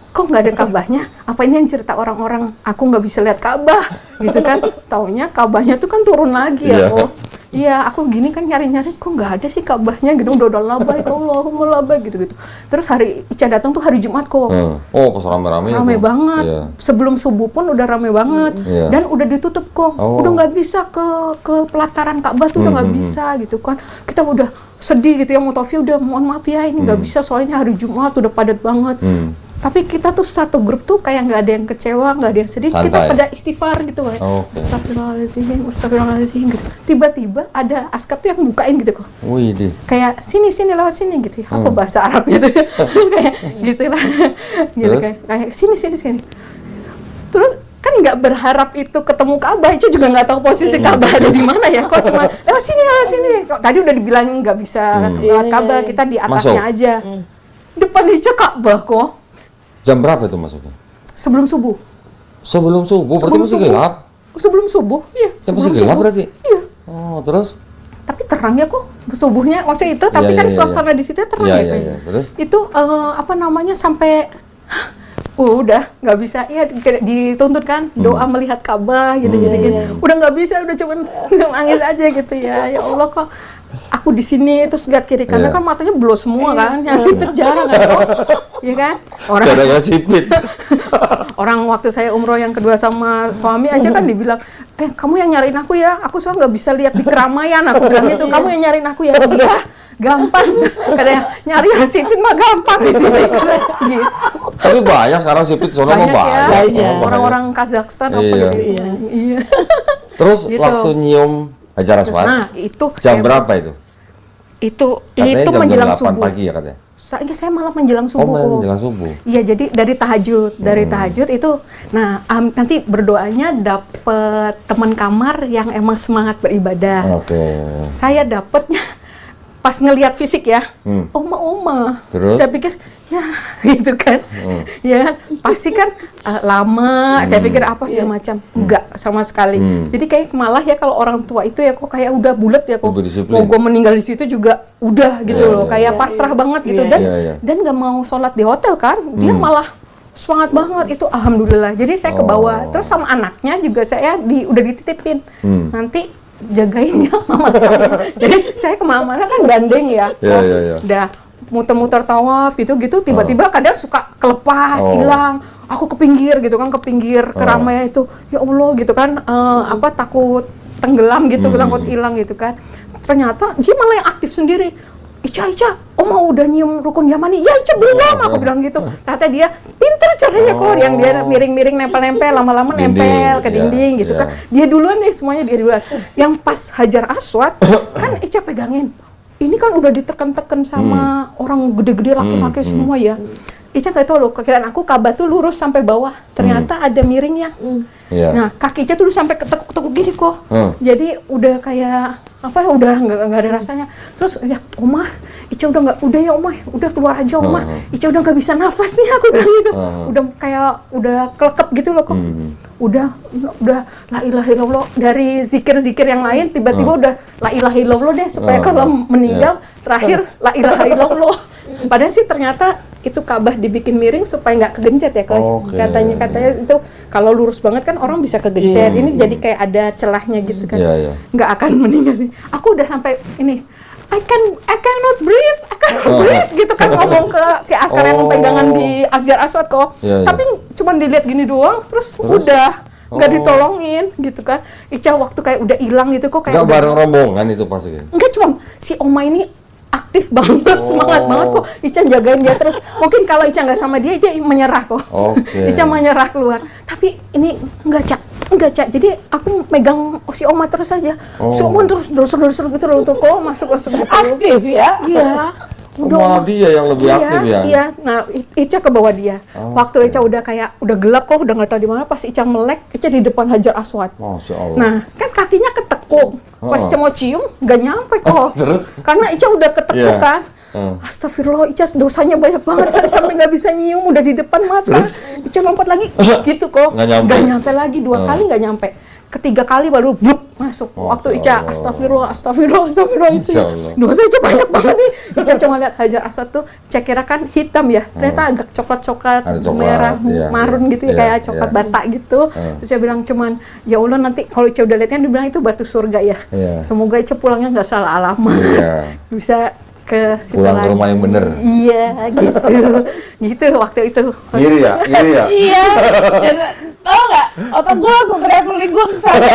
Kok nggak ada Ka'bahnya? Apa ini yang cerita orang-orang aku nggak bisa lihat Ka'bah gitu kan? Taunya Ka'bahnya tuh kan turun lagi ya kok. Iya, aku gini kan nyari-nyari kok nggak ada sih Ka'bahnya gitu. Udah labbaik Allahumma labbaik gitu-gitu. Terus hari Ica datang tuh hari Jumat kok. Oh, pas rame-rame. Rame itu. banget. Iya. Sebelum subuh pun udah rame banget. Iya. Dan udah ditutup kok. Oh. Udah nggak bisa ke pelataran Ka'bah tuh udah nggak bisa gitu kan. Kita udah sedih gitu ya Mutofi udah mohon maaf ya ini nggak bisa soalnya hari Jumat udah padat banget. Tapi kita tuh satu grup tuh kayak nggak ada yang kecewa, nggak ada yang sedih. Santai. Kita pada istighfar gitu kayak Astagfirullahaladzim gitu. Tiba-tiba ada askar tuh yang bukain gitu kok. Wih, di. Kayak sini lewat sini gitu ya. Apa bahasa Arabnya tuh kayak gitu lah. Gitu Terus? kayak sini. Terus kan nggak berharap itu ketemu Ka'bah, Ica juga nggak tahu posisi Ka'bah ada di mana ya. Kok cuma lewat sini. Kok tadi udah dibilangin nggak bisa lewat Ka'bah, kita di atasnya Masuk. aja. Depan Ica Ka'bah kok. Jam berapa itu masuknya? Sebelum subuh. Sebelum subuh, berarti Sebelum masih subuh. gelap. Sebelum subuh, iya. Ya, masih sebelum gelap subuh. berarti? Iya. Oh, terus? Tapi terang ya kok subuhnya maksudnya itu, tapi Iya, kan iya, iya. suasana di situ terang Iya, ya. iya, Kak. iya. Terus? Itu apa namanya sampai udah nggak bisa, iya dituntut kan doa melihat Ka'bah gitu. Udah nggak bisa, udah cuman nangis aja gitu ya. Ya Allah kok aku di sini terus lihat kiri kanan kan matanya belum semua kan, yang sipit jarang kan, ya kan? Kadang sipit. Orang waktu saya umroh yang kedua sama suami aja kan dibilang, kamu yang nyariin aku ya, aku soalnya nggak bisa lihat di keramaian, aku bilang gitu, kamu yang nyariin aku ya, iya, gampang, katanya nyari yang sipit mah gampang di sini, gitu. Tapi banyak sekarang sipit, soalnya Banyak mah ya, banyak. orang-orang Kazakhstan apa Iya. gitu, iya. Terus Gitu. waktu nyium Hajar Aswad, Nah itu jam berapa itu? Itu Katanya jam menjelang 8 subuh. pagi ya katanya? Saya malah menjelang subuh. Oh, menjelang subuh. Iya, jadi dari tahajud, itu, nah nanti berdoanya dapet teman kamar yang emang semangat beribadah. Oke. Saya dapetnya pas ngelihat fisik ya, oma. Terus? Saya pikir ya gitu kan, ya pasti kan lama. Saya pikir apa segala macam, enggak sama sekali. Jadi kayak malah ya kalau orang tua itu ya kok kayak udah bulat ya kok, mau gue meninggal di situ juga udah gitu loh, kayak pasrah banget gitu dan nggak mau sholat di hotel kan, dia malah semangat banget itu, alhamdulillah. Jadi saya ke bawah, terus sama anaknya juga saya udah dititipin, nanti jagain ya mama saya. Jadi saya kemana-mana kan gandeng ya, udah muter-muter tawaf gitu-gitu, tiba-tiba kadang suka kelepas, hilang. Aku ke pinggir gitu kan, ke pinggir keramaian itu, ya Allah gitu kan, takut tenggelam gitu, takut hilang gitu kan. Ternyata dia malah yang aktif sendiri. Ica, Oma udah nyium rukun yamani. Ya Ica belum, aku bilang gitu. Ternyata dia pinter caranya kok, yang dia miring-miring nempel-nempel, lama-lama nempel ke dinding gitu kan. Dia duluan deh, semuanya dia duluan. Yang pas Hajar Aswad, kan Ica pegangin. Ini kan udah ditekan-tekan sama orang gede-gede laki-laki semua ya. Ica nggak tahu loh, kekiraan aku Ka'bah tuh lurus sampai bawah. Ternyata ada miringnya. Nah, kaki Ica tuh sampai ketekuk-tekuk gini kok. Jadi udah kayak udah nggak ada rasanya. Terus ya Oma, Ica udah ya Oma, udah keluar aja Oma. Ica udah nggak bisa nafas nih, aku bilang gitu. Udah kelekep gitu loh kok. Udah la ilaha illallah, dari zikir-zikir yang lain tiba-tiba udah la ilaha illallah deh, supaya kalau meninggal terakhir la ilaha illallah. Padahal sih ternyata itu Ka'bah dibikin miring supaya nggak kegencet ya kok. Katanya itu kalau lurus banget kan orang bisa kegencet. Ini jadi kayak ada celahnya gitu kan. Nggak akan meninggal sih. Aku udah sampai ini, I cannot breathe gitu kan, ngomong ke si askar yang pegangan di Hajar Aswad kok. Tapi cuma dilihat gini doang, terus udah nggak ditolongin gitu kan. Ica waktu kayak udah hilang gitu kok, kayak nggak bareng rombongan itu pasti. Enggak, cuma si Oma ini aktif banget, semangat banget kok. Ica jagain dia terus. Mungkin kalau Ica nggak sama dia, Ica menyerah kok. Ica menyerah keluar. Tapi ini enggak, Cak. Jadi aku megang si Oma terus aja. Si Oma terus gitu loh, kok masuk gitu. Aktif ya? Iya. Malah dia yang lebih aktif ya? Iya, nah Ica ke bawah dia. Waktu Ica udah gelap kok, udah nggak tahu di mana, pas Ica melek, Ica di depan Hajar Aswad. Masya Allah. Nah, kan kakinya ketekuk. Pas Ica mau cium, nggak nyampe kok. Terus? Karena Ica udah ketekuk kan. Astagfirullah, Ica dosanya banyak banget kan, sampai nggak bisa nyium, udah di depan mata. Ica lompat lagi, gitu kok. Nggak nyampe lagi, 2 kali nggak nyampe. Ketiga kali baru bluk masuk. Waktu Ica astagfirullah itu ya. Dosa Ica banyak banget nih. Ica cuma lihat Hajar Aswad tuh, Ica kira kan hitam ya. Ternyata agak coklat merah, marun gitu ya, kayak coklat bata gitu. Terus Ica bilang cuman, ya Allah nanti kalau Ica udah lihatnya, dia bilang itu batu surga ya. Semoga Ica pulangnya nggak salah alamat. Bisa ke situ pulang ke rumah yang bener. Iya, gitu waktu itu. Ngiri ya? Iya. Tahu nggak? Otak gue langsung traveling gue ke sana.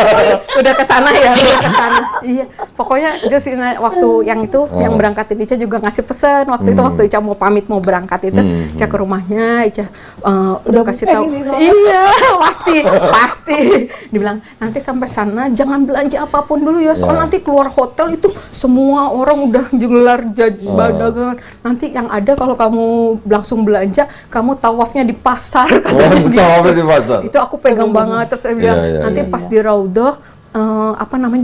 Udah ke sana ya, Iya. Pokoknya itu sih waktu yang itu yang berangkatin Ica juga ngasih pesan waktu itu, waktu Ica mau pamit mau berangkat itu, Ica ke rumahnya, Ica udah kasih tahu. Iya, pasti. Dibilang nanti sampai sana jangan belanja apapun dulu ya, soalnya nanti keluar hotel itu semua orang udah gelar dagangan. Nanti yang ada kalau kamu langsung belanja, kamu tawafnya di pasar katanya. Tawafnya di pasar. Itu aku pegang banget, terus saya bilang nanti pas di Raudhah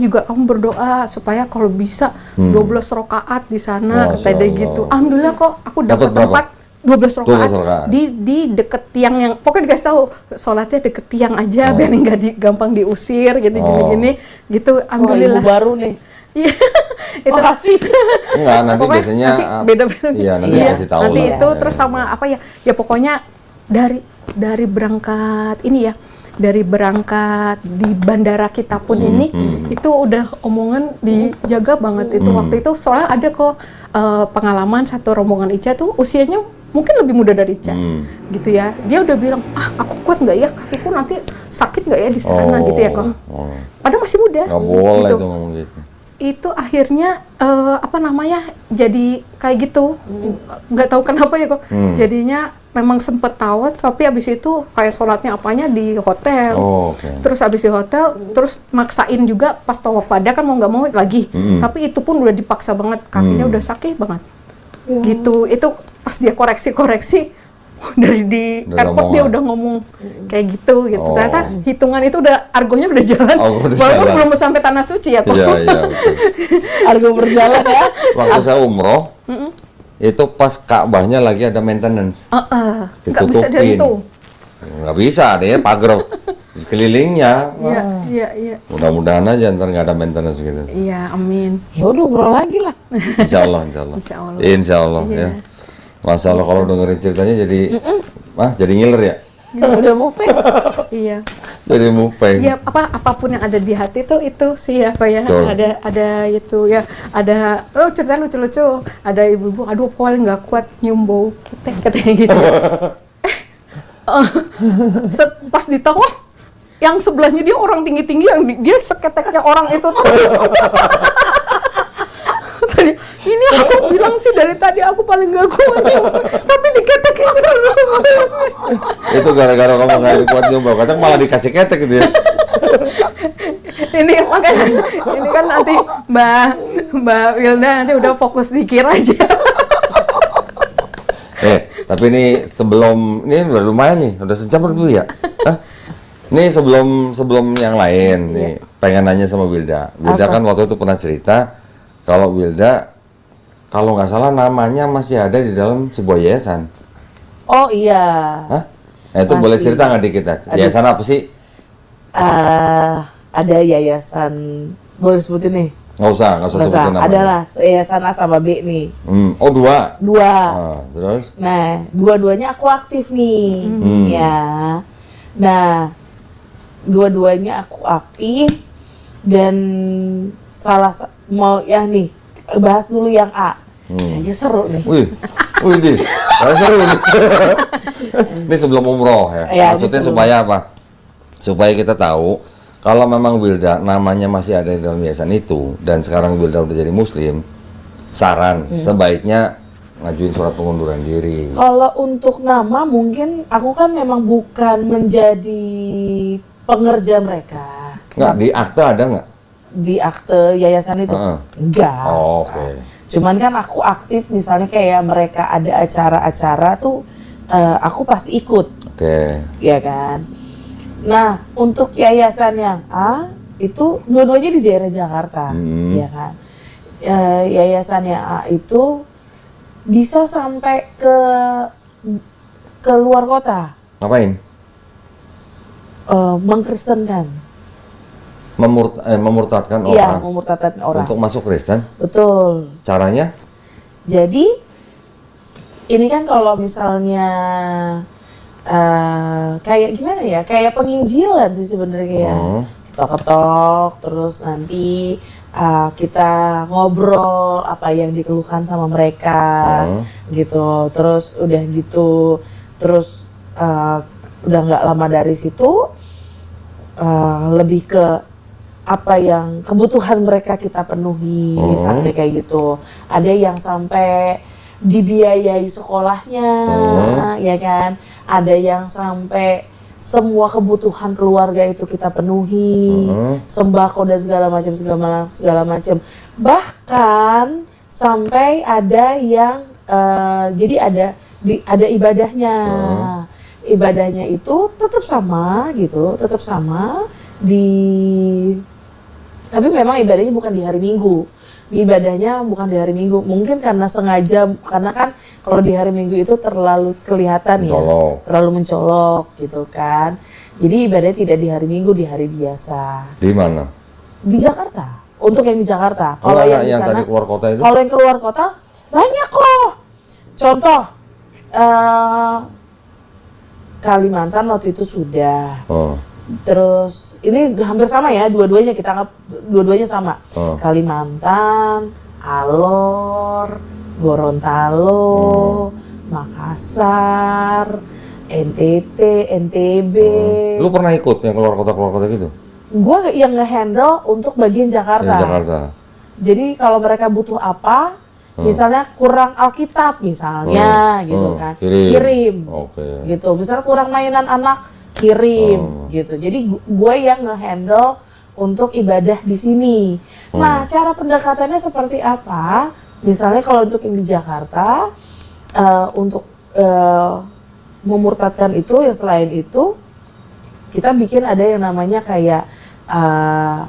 juga kamu berdoa supaya kalau bisa 12 rakaat di sana, kata dia gitu. Alhamdulillah kok aku dapat tempat 12 rakaat di deket tiang yang pokoknya dikasih tahu sholatnya deket tiang aja biar nggak gampang diusir gini gitu. Alhamdulillah. Baru nih. Iya. Itu makasih. Enggak, nanti biasanya beda-beda. Iya, nanti kasih tahu. Nanti itu terus sama ya pokoknya dari berangkat ini ya, dari berangkat di bandara kita pun ini itu udah omongan dijaga banget itu. Waktu itu soalnya ada kok pengalaman satu rombongan Ica tuh usianya mungkin lebih muda dari Ica gitu ya. Dia udah bilang, aku kuat nggak ya, kakiku nanti sakit nggak ya di sana gitu ya kok. Padahal masih muda. Nggak boleh gitu. Tuh ngomong gitu. Itu akhirnya jadi kayak gitu, nggak tahu kenapa ya kok. Jadinya memang sempet tawat, tapi abis itu kayak sholatnya apanya di hotel. Terus abis di hotel, terus maksain juga pas tawaf wada kan mau nggak mau lagi. Tapi itu pun udah dipaksa banget, kakinya udah sakit banget. Gitu, itu pas dia koreksi dari di airport dia udah ngomong kayak gitu. Ternyata hitungan itu udah argonya udah jalan. Walaupun belum sampai tanah suci ya kok. Iya, Argo berjalan ya. Waktu saya umroh, itu pas Ka'bahnya lagi ada maintenance. Nggak bisa dihentuh. Nggak bisa deh, pagar kelilingnya. Iya. Mudah-mudahan aja ntar nggak ada maintenance gitu. Iya, amin. Ya udah ngobrol lagi lah. Insya Allah. Insya Allah Iya. ya. Masya Allah kalau dengerin ceritanya jadi, jadi ngiler ya. Udah mupeng. Iya. Jadi mupeng. Iya, apapun yang ada di hati itu sih ya, Pak ya. Betul. Ada itu ya, ada cerita lucu-lucu. Ada ibu-ibu, aduh paling nggak kuat nyium bau ketek katanya gitu. Pas di tawaf, yang sebelahnya dia orang tinggi-tinggi, yang dia seketeknya orang itu terus. Tadi, ini aku bilang sih dari tadi aku paling gak kuat tapi diketekin terus. Itu gara-gara kamu nggak kuat nyium bau kacang malah dikasih ketek gitu ya. Ini makanya ini kan nanti Mbak Wilda nanti udah fokus dikir aja. Tapi ini ini udah lumayan nih, udah sejam dulu ya. Ini sebelum yang lain nih, pengen nanya sama Wilda. Wilda kan waktu itu pernah cerita kalau Wilda, kalau nggak salah namanya masih ada di dalam sebuah yayasan. Oh iya. Hah? Nah, itu boleh cerita nggak dikit? Yayasan apa sih? Ada yayasan, boleh sebutin nih? Nggak usah sebutin namanya. Adalah yayasan A sama B nih. Oh, dua? Dua. Terus? Nah, dua-duanya aku aktif nih. Ya. Nah, dua-duanya aku aktif dan mau yang nih, bahas dulu yang A. Kayaknya seru nih. Wih, seru nih. Ini sebelum umroh ya. Maksudnya supaya apa? Supaya kita tahu kalau memang Wilda namanya masih ada di dalam yayasan itu dan sekarang Wilda udah jadi muslim, saran sebaiknya ngajuin surat pengunduran diri. Kalau untuk nama mungkin aku kan memang bukan menjadi pengerja mereka. Nggak, di akte ada nggak? Di akte yayasan itu? Enggak. Oke. Cuman kan aku aktif misalnya kayak mereka ada acara-acara tuh aku pasti ikut. Oke. Ya kan? Nah, untuk yayasan yang A itu dua-duanya di daerah Jakarta, ya kan? Yayasan yang A itu bisa sampai ke luar kota. Ngapain? Mengkristenkan. Memurtadkan orang. Iya, memurtadkan orang. Untuk masuk Kristen? Betul. Caranya? Jadi ini kan kalau misalnya kayak gimana ya, kayak penginjilan sih sebenarnya ya. Ketok-ketok, terus nanti kita ngobrol apa yang dikeluhkan sama mereka, gitu. Terus udah gitu, terus udah nggak lama dari situ lebih ke apa yang kebutuhan mereka kita penuhi, misalnya kayak gitu. Ada yang sampai dibiayai sekolahnya, ya kan? Ada yang sampai semua kebutuhan keluarga itu kita penuhi, sembako dan segala macam. Bahkan sampai ada yang jadi ada ibadahnya. Ibadahnya itu tetap sama gitu, tapi memang ibadahnya bukan di hari Minggu. Ibadahnya bukan di hari Minggu, mungkin karena sengaja, karena kan kalau di hari Minggu itu terlalu kelihatan mencolok. Ya, terlalu mencolok gitu kan. Jadi ibadahnya tidak di hari Minggu, di hari biasa. Di mana? Di Jakarta. Untuk yang di Jakarta. Kalau yang tadi keluar kota itu? Kalau yang keluar kota banyak kok. Contoh Kalimantan waktu itu sudah. Terus ini hampir sama ya, dua-duanya kita anggap dua-duanya sama. Kalimantan, Alor, Gorontalo, Makassar, NTT, NTB. Lu pernah ikut yang keluar kota gitu? Gue yang nge-handle untuk bagian Jakarta. Jadi kalau mereka butuh apa, misalnya kurang Alkitab misalnya, gitu kan, kirim. Gitu. Misalnya kurang mainan anak, kirim gitu. Jadi gue yang nge-handle untuk ibadah di sini. Nah, cara pendekatannya seperti apa? Misalnya kalau untuk yang di Jakarta, untuk memurtadkan itu, ya selain itu kita bikin ada yang namanya kayak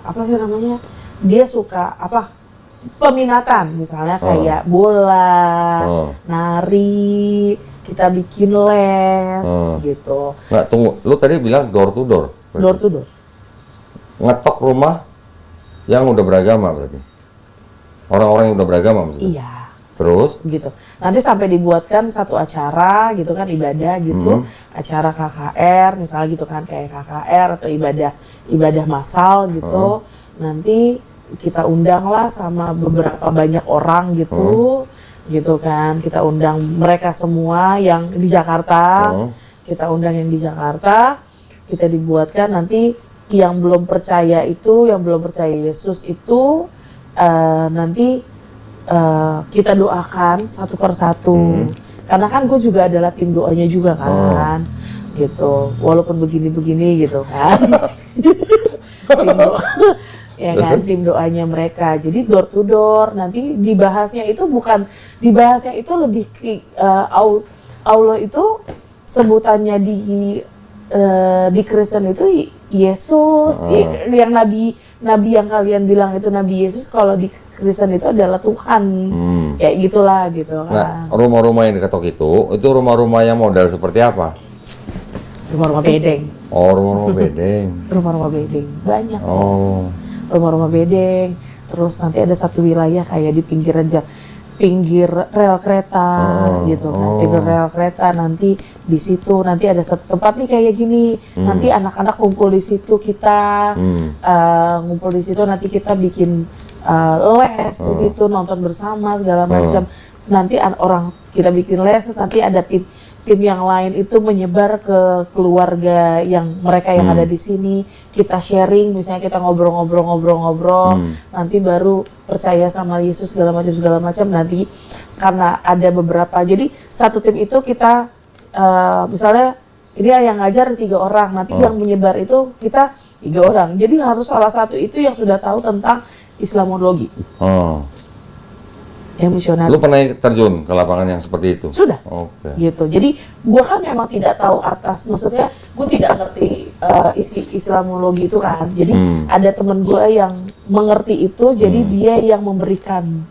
apa sih namanya? Dia suka apa? peminatan, misalnya kayak bola, nari, kita bikin les, gitu. Nggak, tunggu, lu tadi bilang door to door? Door to door. Ngetok rumah yang udah beragama berarti? Orang-orang yang udah beragama maksudnya? Iya. Terus? Gitu. Nanti sampai dibuatkan satu acara gitu kan, ibadah gitu, acara KKR misalnya gitu kan, kayak KKR atau ibadah massal gitu. Nanti kita undang lah sama beberapa banyak orang gitu, gitu kan. Kita undang mereka semua yang di Jakarta, kita undang yang di Jakarta, kita dibuatkan nanti yang belum percaya itu, yang belum percaya Yesus itu nanti kita doakan satu persatu. Karena kan gue juga adalah tim doanya juga kan, gitu. Walaupun begini-begini gitu kan. Ya kan, tim doanya mereka. Jadi door to door, nanti dibahasnya itu lebih Allah itu sebutannya di Kristen itu Yesus, yang nabi yang kalian bilang itu Nabi Yesus, kalau di Kristen itu adalah Tuhan, kayak gitulah gitu kan. Nah, rumah-rumah yang diketok itu rumah-rumah yang model seperti apa? Rumah-rumah bedeng. Oh, rumah-rumah bedeng. Rumah-rumah bedeng, banyak. Oh. Rumah-rumah bedeng, terus nanti ada satu wilayah kayak di pinggir rel kereta gitu kan, pinggir rel kereta, nanti di situ nanti ada satu tempat nih kayak gini, nanti anak-anak kumpul di situ, kita ngumpul di situ, nanti kita bikin les di situ, nonton bersama segala macam, nanti orang kita bikin les, nanti ada tim yang lain itu menyebar ke keluarga yang mereka yang ada di sini, kita sharing, misalnya kita ngobrol, nanti baru percaya sama Yesus segala macam, nanti karena ada beberapa, jadi satu tim itu kita misalnya ini yang ngajar 3 orang, nanti yang menyebar itu kita 3 orang, jadi harus salah satu itu yang sudah tahu tentang Islamologi. Yang misionaris. Lu pernah terjun ke lapangan yang seperti itu? Sudah. Oke. Gitu. Jadi gua kan memang tidak tahu atas, maksudnya gua tidak ngerti isi Islamologi itu kan. Jadi ada temen gua yang mengerti itu, jadi dia yang memberikan.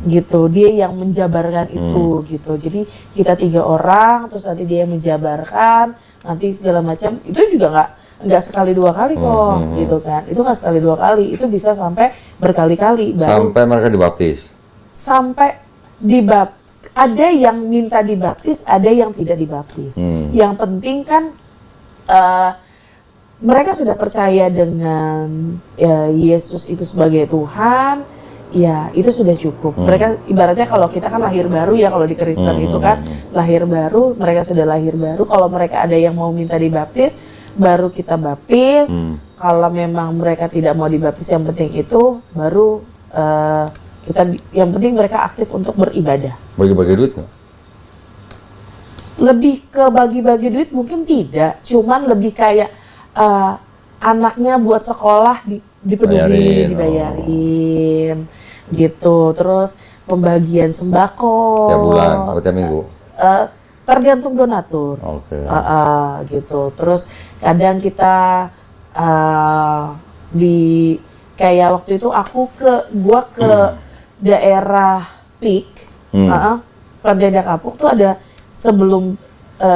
Gitu. Dia yang menjabarkan itu gitu. Jadi kita 3 orang, terus nanti dia yang menjabarkan, nanti segala macam. Itu juga nggak sekali 2 kali kok, gitu kan. Itu nggak sekali 2 kali, itu bisa sampai berkali-kali. Sampai mereka dibaptis? Sampai ada yang minta dibaptis, ada yang tidak dibaptis. Yang penting kan mereka sudah percaya dengan Yesus itu sebagai Tuhan, ya itu sudah cukup. Mereka ibaratnya kalau kita kan lahir baru ya, kalau di Kristen itu kan lahir baru, mereka sudah lahir baru. Kalau mereka ada yang mau minta dibaptis, baru kita baptis. Kalau memang mereka tidak mau dibaptis, yang penting itu baru yang penting mereka aktif untuk beribadah. Bagi-bagi duit nggak? Lebih ke bagi-bagi duit mungkin tidak, cuman lebih kayak anaknya buat sekolah dipenuhi, dibayarin, gitu. Terus pembagian sembako. Tiap bulan atau tiap minggu? Tergantung donatur. Gitu. Terus kadang kita kayak waktu itu gua ke daerah Pik, Panjainya Kapuk tuh ada sebelum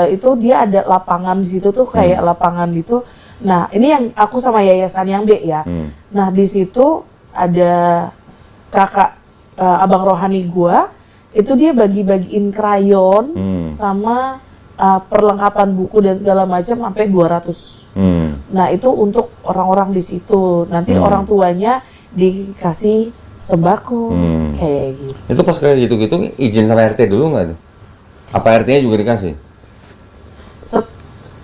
itu dia ada lapangan di situ tuh kayak lapangan gitu. Nah ini yang aku sama Yayasan yang B ya. Nah di situ ada kakak abang rohani gua, itu dia bagi-bagiin krayon sama perlengkapan buku dan segala macam sampai 200. Nah itu untuk orang-orang di situ. Nanti orang tuanya dikasih sembako kayak gitu. Itu pas kayak gitu-gitu izin sama RT dulu nggak tuh? Apa RT-nya juga dikasih?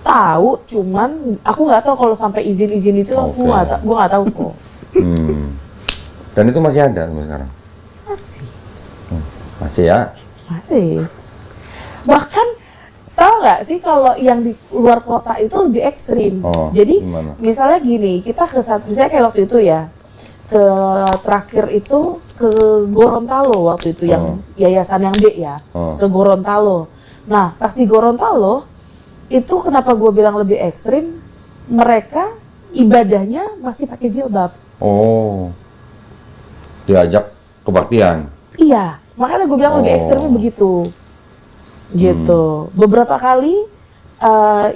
Tahu, cuman aku nggak tahu kalau sampai izin itu aku nggak tahu kok. Dan itu masih ada sampai sekarang? Masih. Masih ya? Masih. Bahkan tahu nggak sih kalau yang di luar kota itu lebih ekstrim. Jadi gimana? Misalnya gini, kita misalnya kayak waktu itu ya. Terakhir itu ke Gorontalo waktu itu, yang Yayasan yang B ya, ke Gorontalo. Nah pas di Gorontalo itu kenapa gue bilang lebih ekstrim, mereka ibadahnya masih pakai jilbab. Diajak kebaktian. Iya, makanya gue bilang lebih ekstrimnya begitu. Gitu. Beberapa kali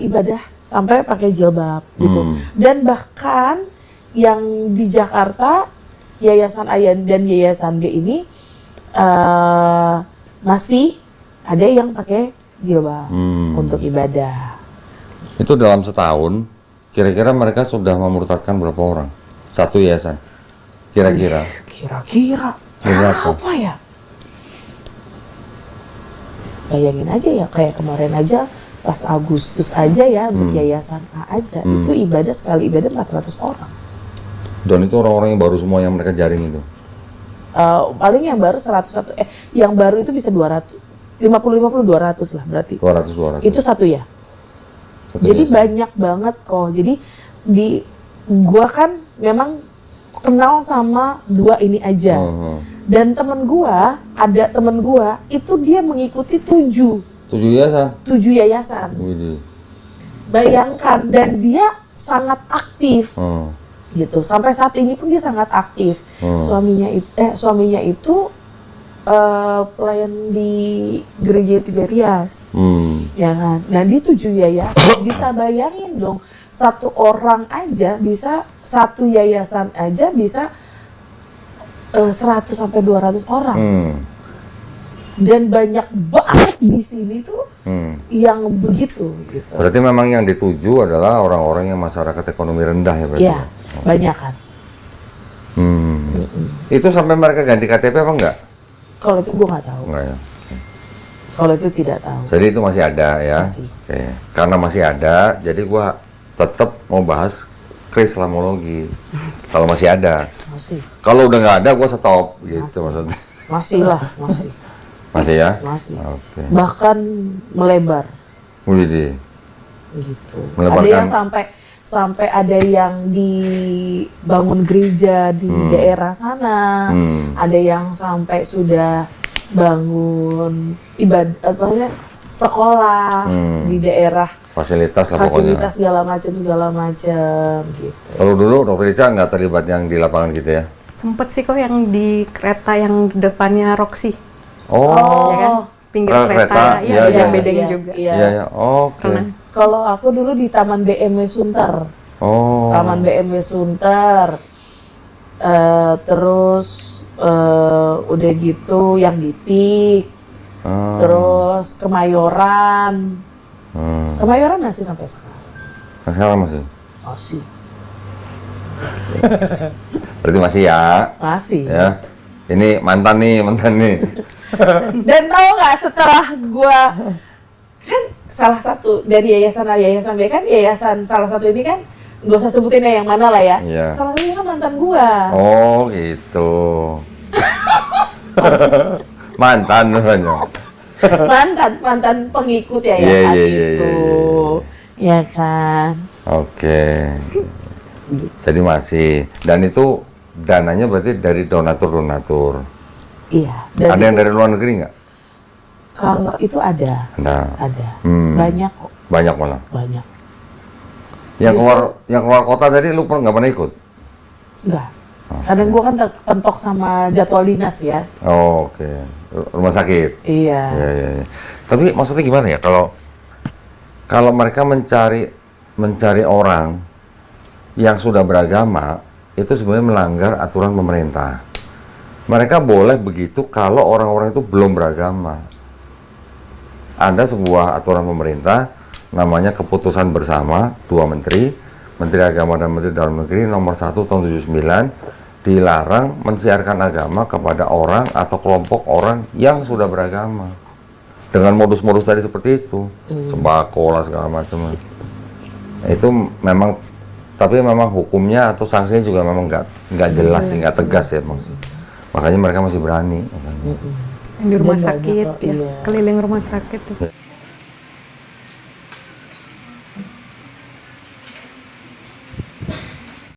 ibadah sampai pakai jilbab gitu. Dan bahkan yang di Jakarta, Yayasan Ayan dan Yayasan G ini masih ada yang pakai jilbab untuk ibadah. Itu dalam setahun, kira-kira mereka sudah memurtadkan berapa orang? Satu yayasan? Kira-kira? Kira-kira Berapa? apa ya? Bayangin aja ya, kayak kemarin aja pas Agustus aja ya, untuk Yayasan A aja, itu ibadah sekali ibadah 400 orang. Dan itu orang-orang yang baru semua yang mereka jaring itu? Paling yang baru 101, yang baru itu bisa 200, 50-50, 200 lah berarti. 200. Itu satu ya? Jadi banyak banget kok. Jadi gua kan memang kenal sama dua ini aja. Dan ada temen gua itu dia mengikuti 7 yayasan? 7 yayasan. Widih. Bayangkan, dan dia sangat aktif. Gitu. Sampai saat ini pun dia sangat aktif. Suaminya itu pelayan di gereja Tiberias. Ya kan? Nah, di 7 yayasan, bisa bayangin dong, satu yayasan aja bisa 100 sampai 200 orang. Dan banyak banget di sini tuh yang begitu gitu. Berarti memang yang dituju adalah orang-orang yang masyarakat ekonomi rendah ya berarti? Iya, banyak kan. Itu sampai mereka ganti KTP apa enggak? Kalau itu gue nggak tahu. Enggak ya? Kalau itu tidak tahu. Jadi itu masih ada ya? Masih. Oke. Karena masih ada, jadi gua tetap mau bahas Krislamologi. Kalau masih ada. Masih. Kalau udah nggak ada, gua stop gitu maksudnya. Masih lah, masih. Masih ya? Masih. Oke. Bahkan melebar. Widih. Gitu. Melebarkan. Ada yang sampai ada yang dibangun gereja di daerah sana. Ada yang sampai sudah bangun sekolah di daerah, fasilitas lah pokoknya. segala macam gitu. Kalau dulu Dokter Ica nggak terlibat yang di lapangan gitu ya? Sempet sih kok yang di kereta yang depannya Roxy. Oh, Ya kan? Pinggir kereta, kereta, iya, ada iya. bedeng juga. Iya. iya. Oke. Karena Kalau aku dulu di Taman BMW Sunter. Oh. Taman BMW Sunter. Terus udah gitu yang di PIK. Terus Kemayoran. Kemayoran masih sampai sekarang. Sekarang masih? Masih. Berarti masih ya? Masih. Ya. Ini mantan nih. Dan tahu nggak, setelah gua kan salah satu dari yayasan B kan, yayasan salah satu ini kan, nggak usah sebutin ya yang mana lah ya. Iya. Salah satunya kan mantan gua. Oh gitu. Mantan namanya. mantan pengikut yayasan itu. Ya kan. Oke. Jadi masih, dan itu dananya berarti dari donatur. Iya. Ada yang dari luar negeri nggak? Kalau itu ada. Ada. Banyak kok. Banyak malah. Banyak. Yang keluar kota tadi lu nggak pernah ikut? Enggak. Kadang gua kan terpentok sama jadwal dinas ya. Oh, oke. Rumah sakit. Iya. Iya. Tapi maksudnya gimana ya, kalau mereka mencari orang yang sudah beragama, itu sebenarnya melanggar aturan pemerintah. Mereka boleh begitu kalau orang-orang itu belum beragama. Ada sebuah aturan pemerintah, namanya keputusan bersama 2 menteri, Menteri Agama dan Menteri Dalam Negeri nomor 1 tahun 79, dilarang mensiarkan agama kepada orang atau kelompok orang yang sudah beragama. Dengan modus-modus tadi seperti itu, sembako lah segala macam. Itu memang, tapi memang hukumnya atau sanksinya juga memang nggak jelas, nggak tegas ya maksudnya. Makanya mereka masih berani. di rumah Dan sakit banyak, ya, iya. keliling rumah sakit tuh.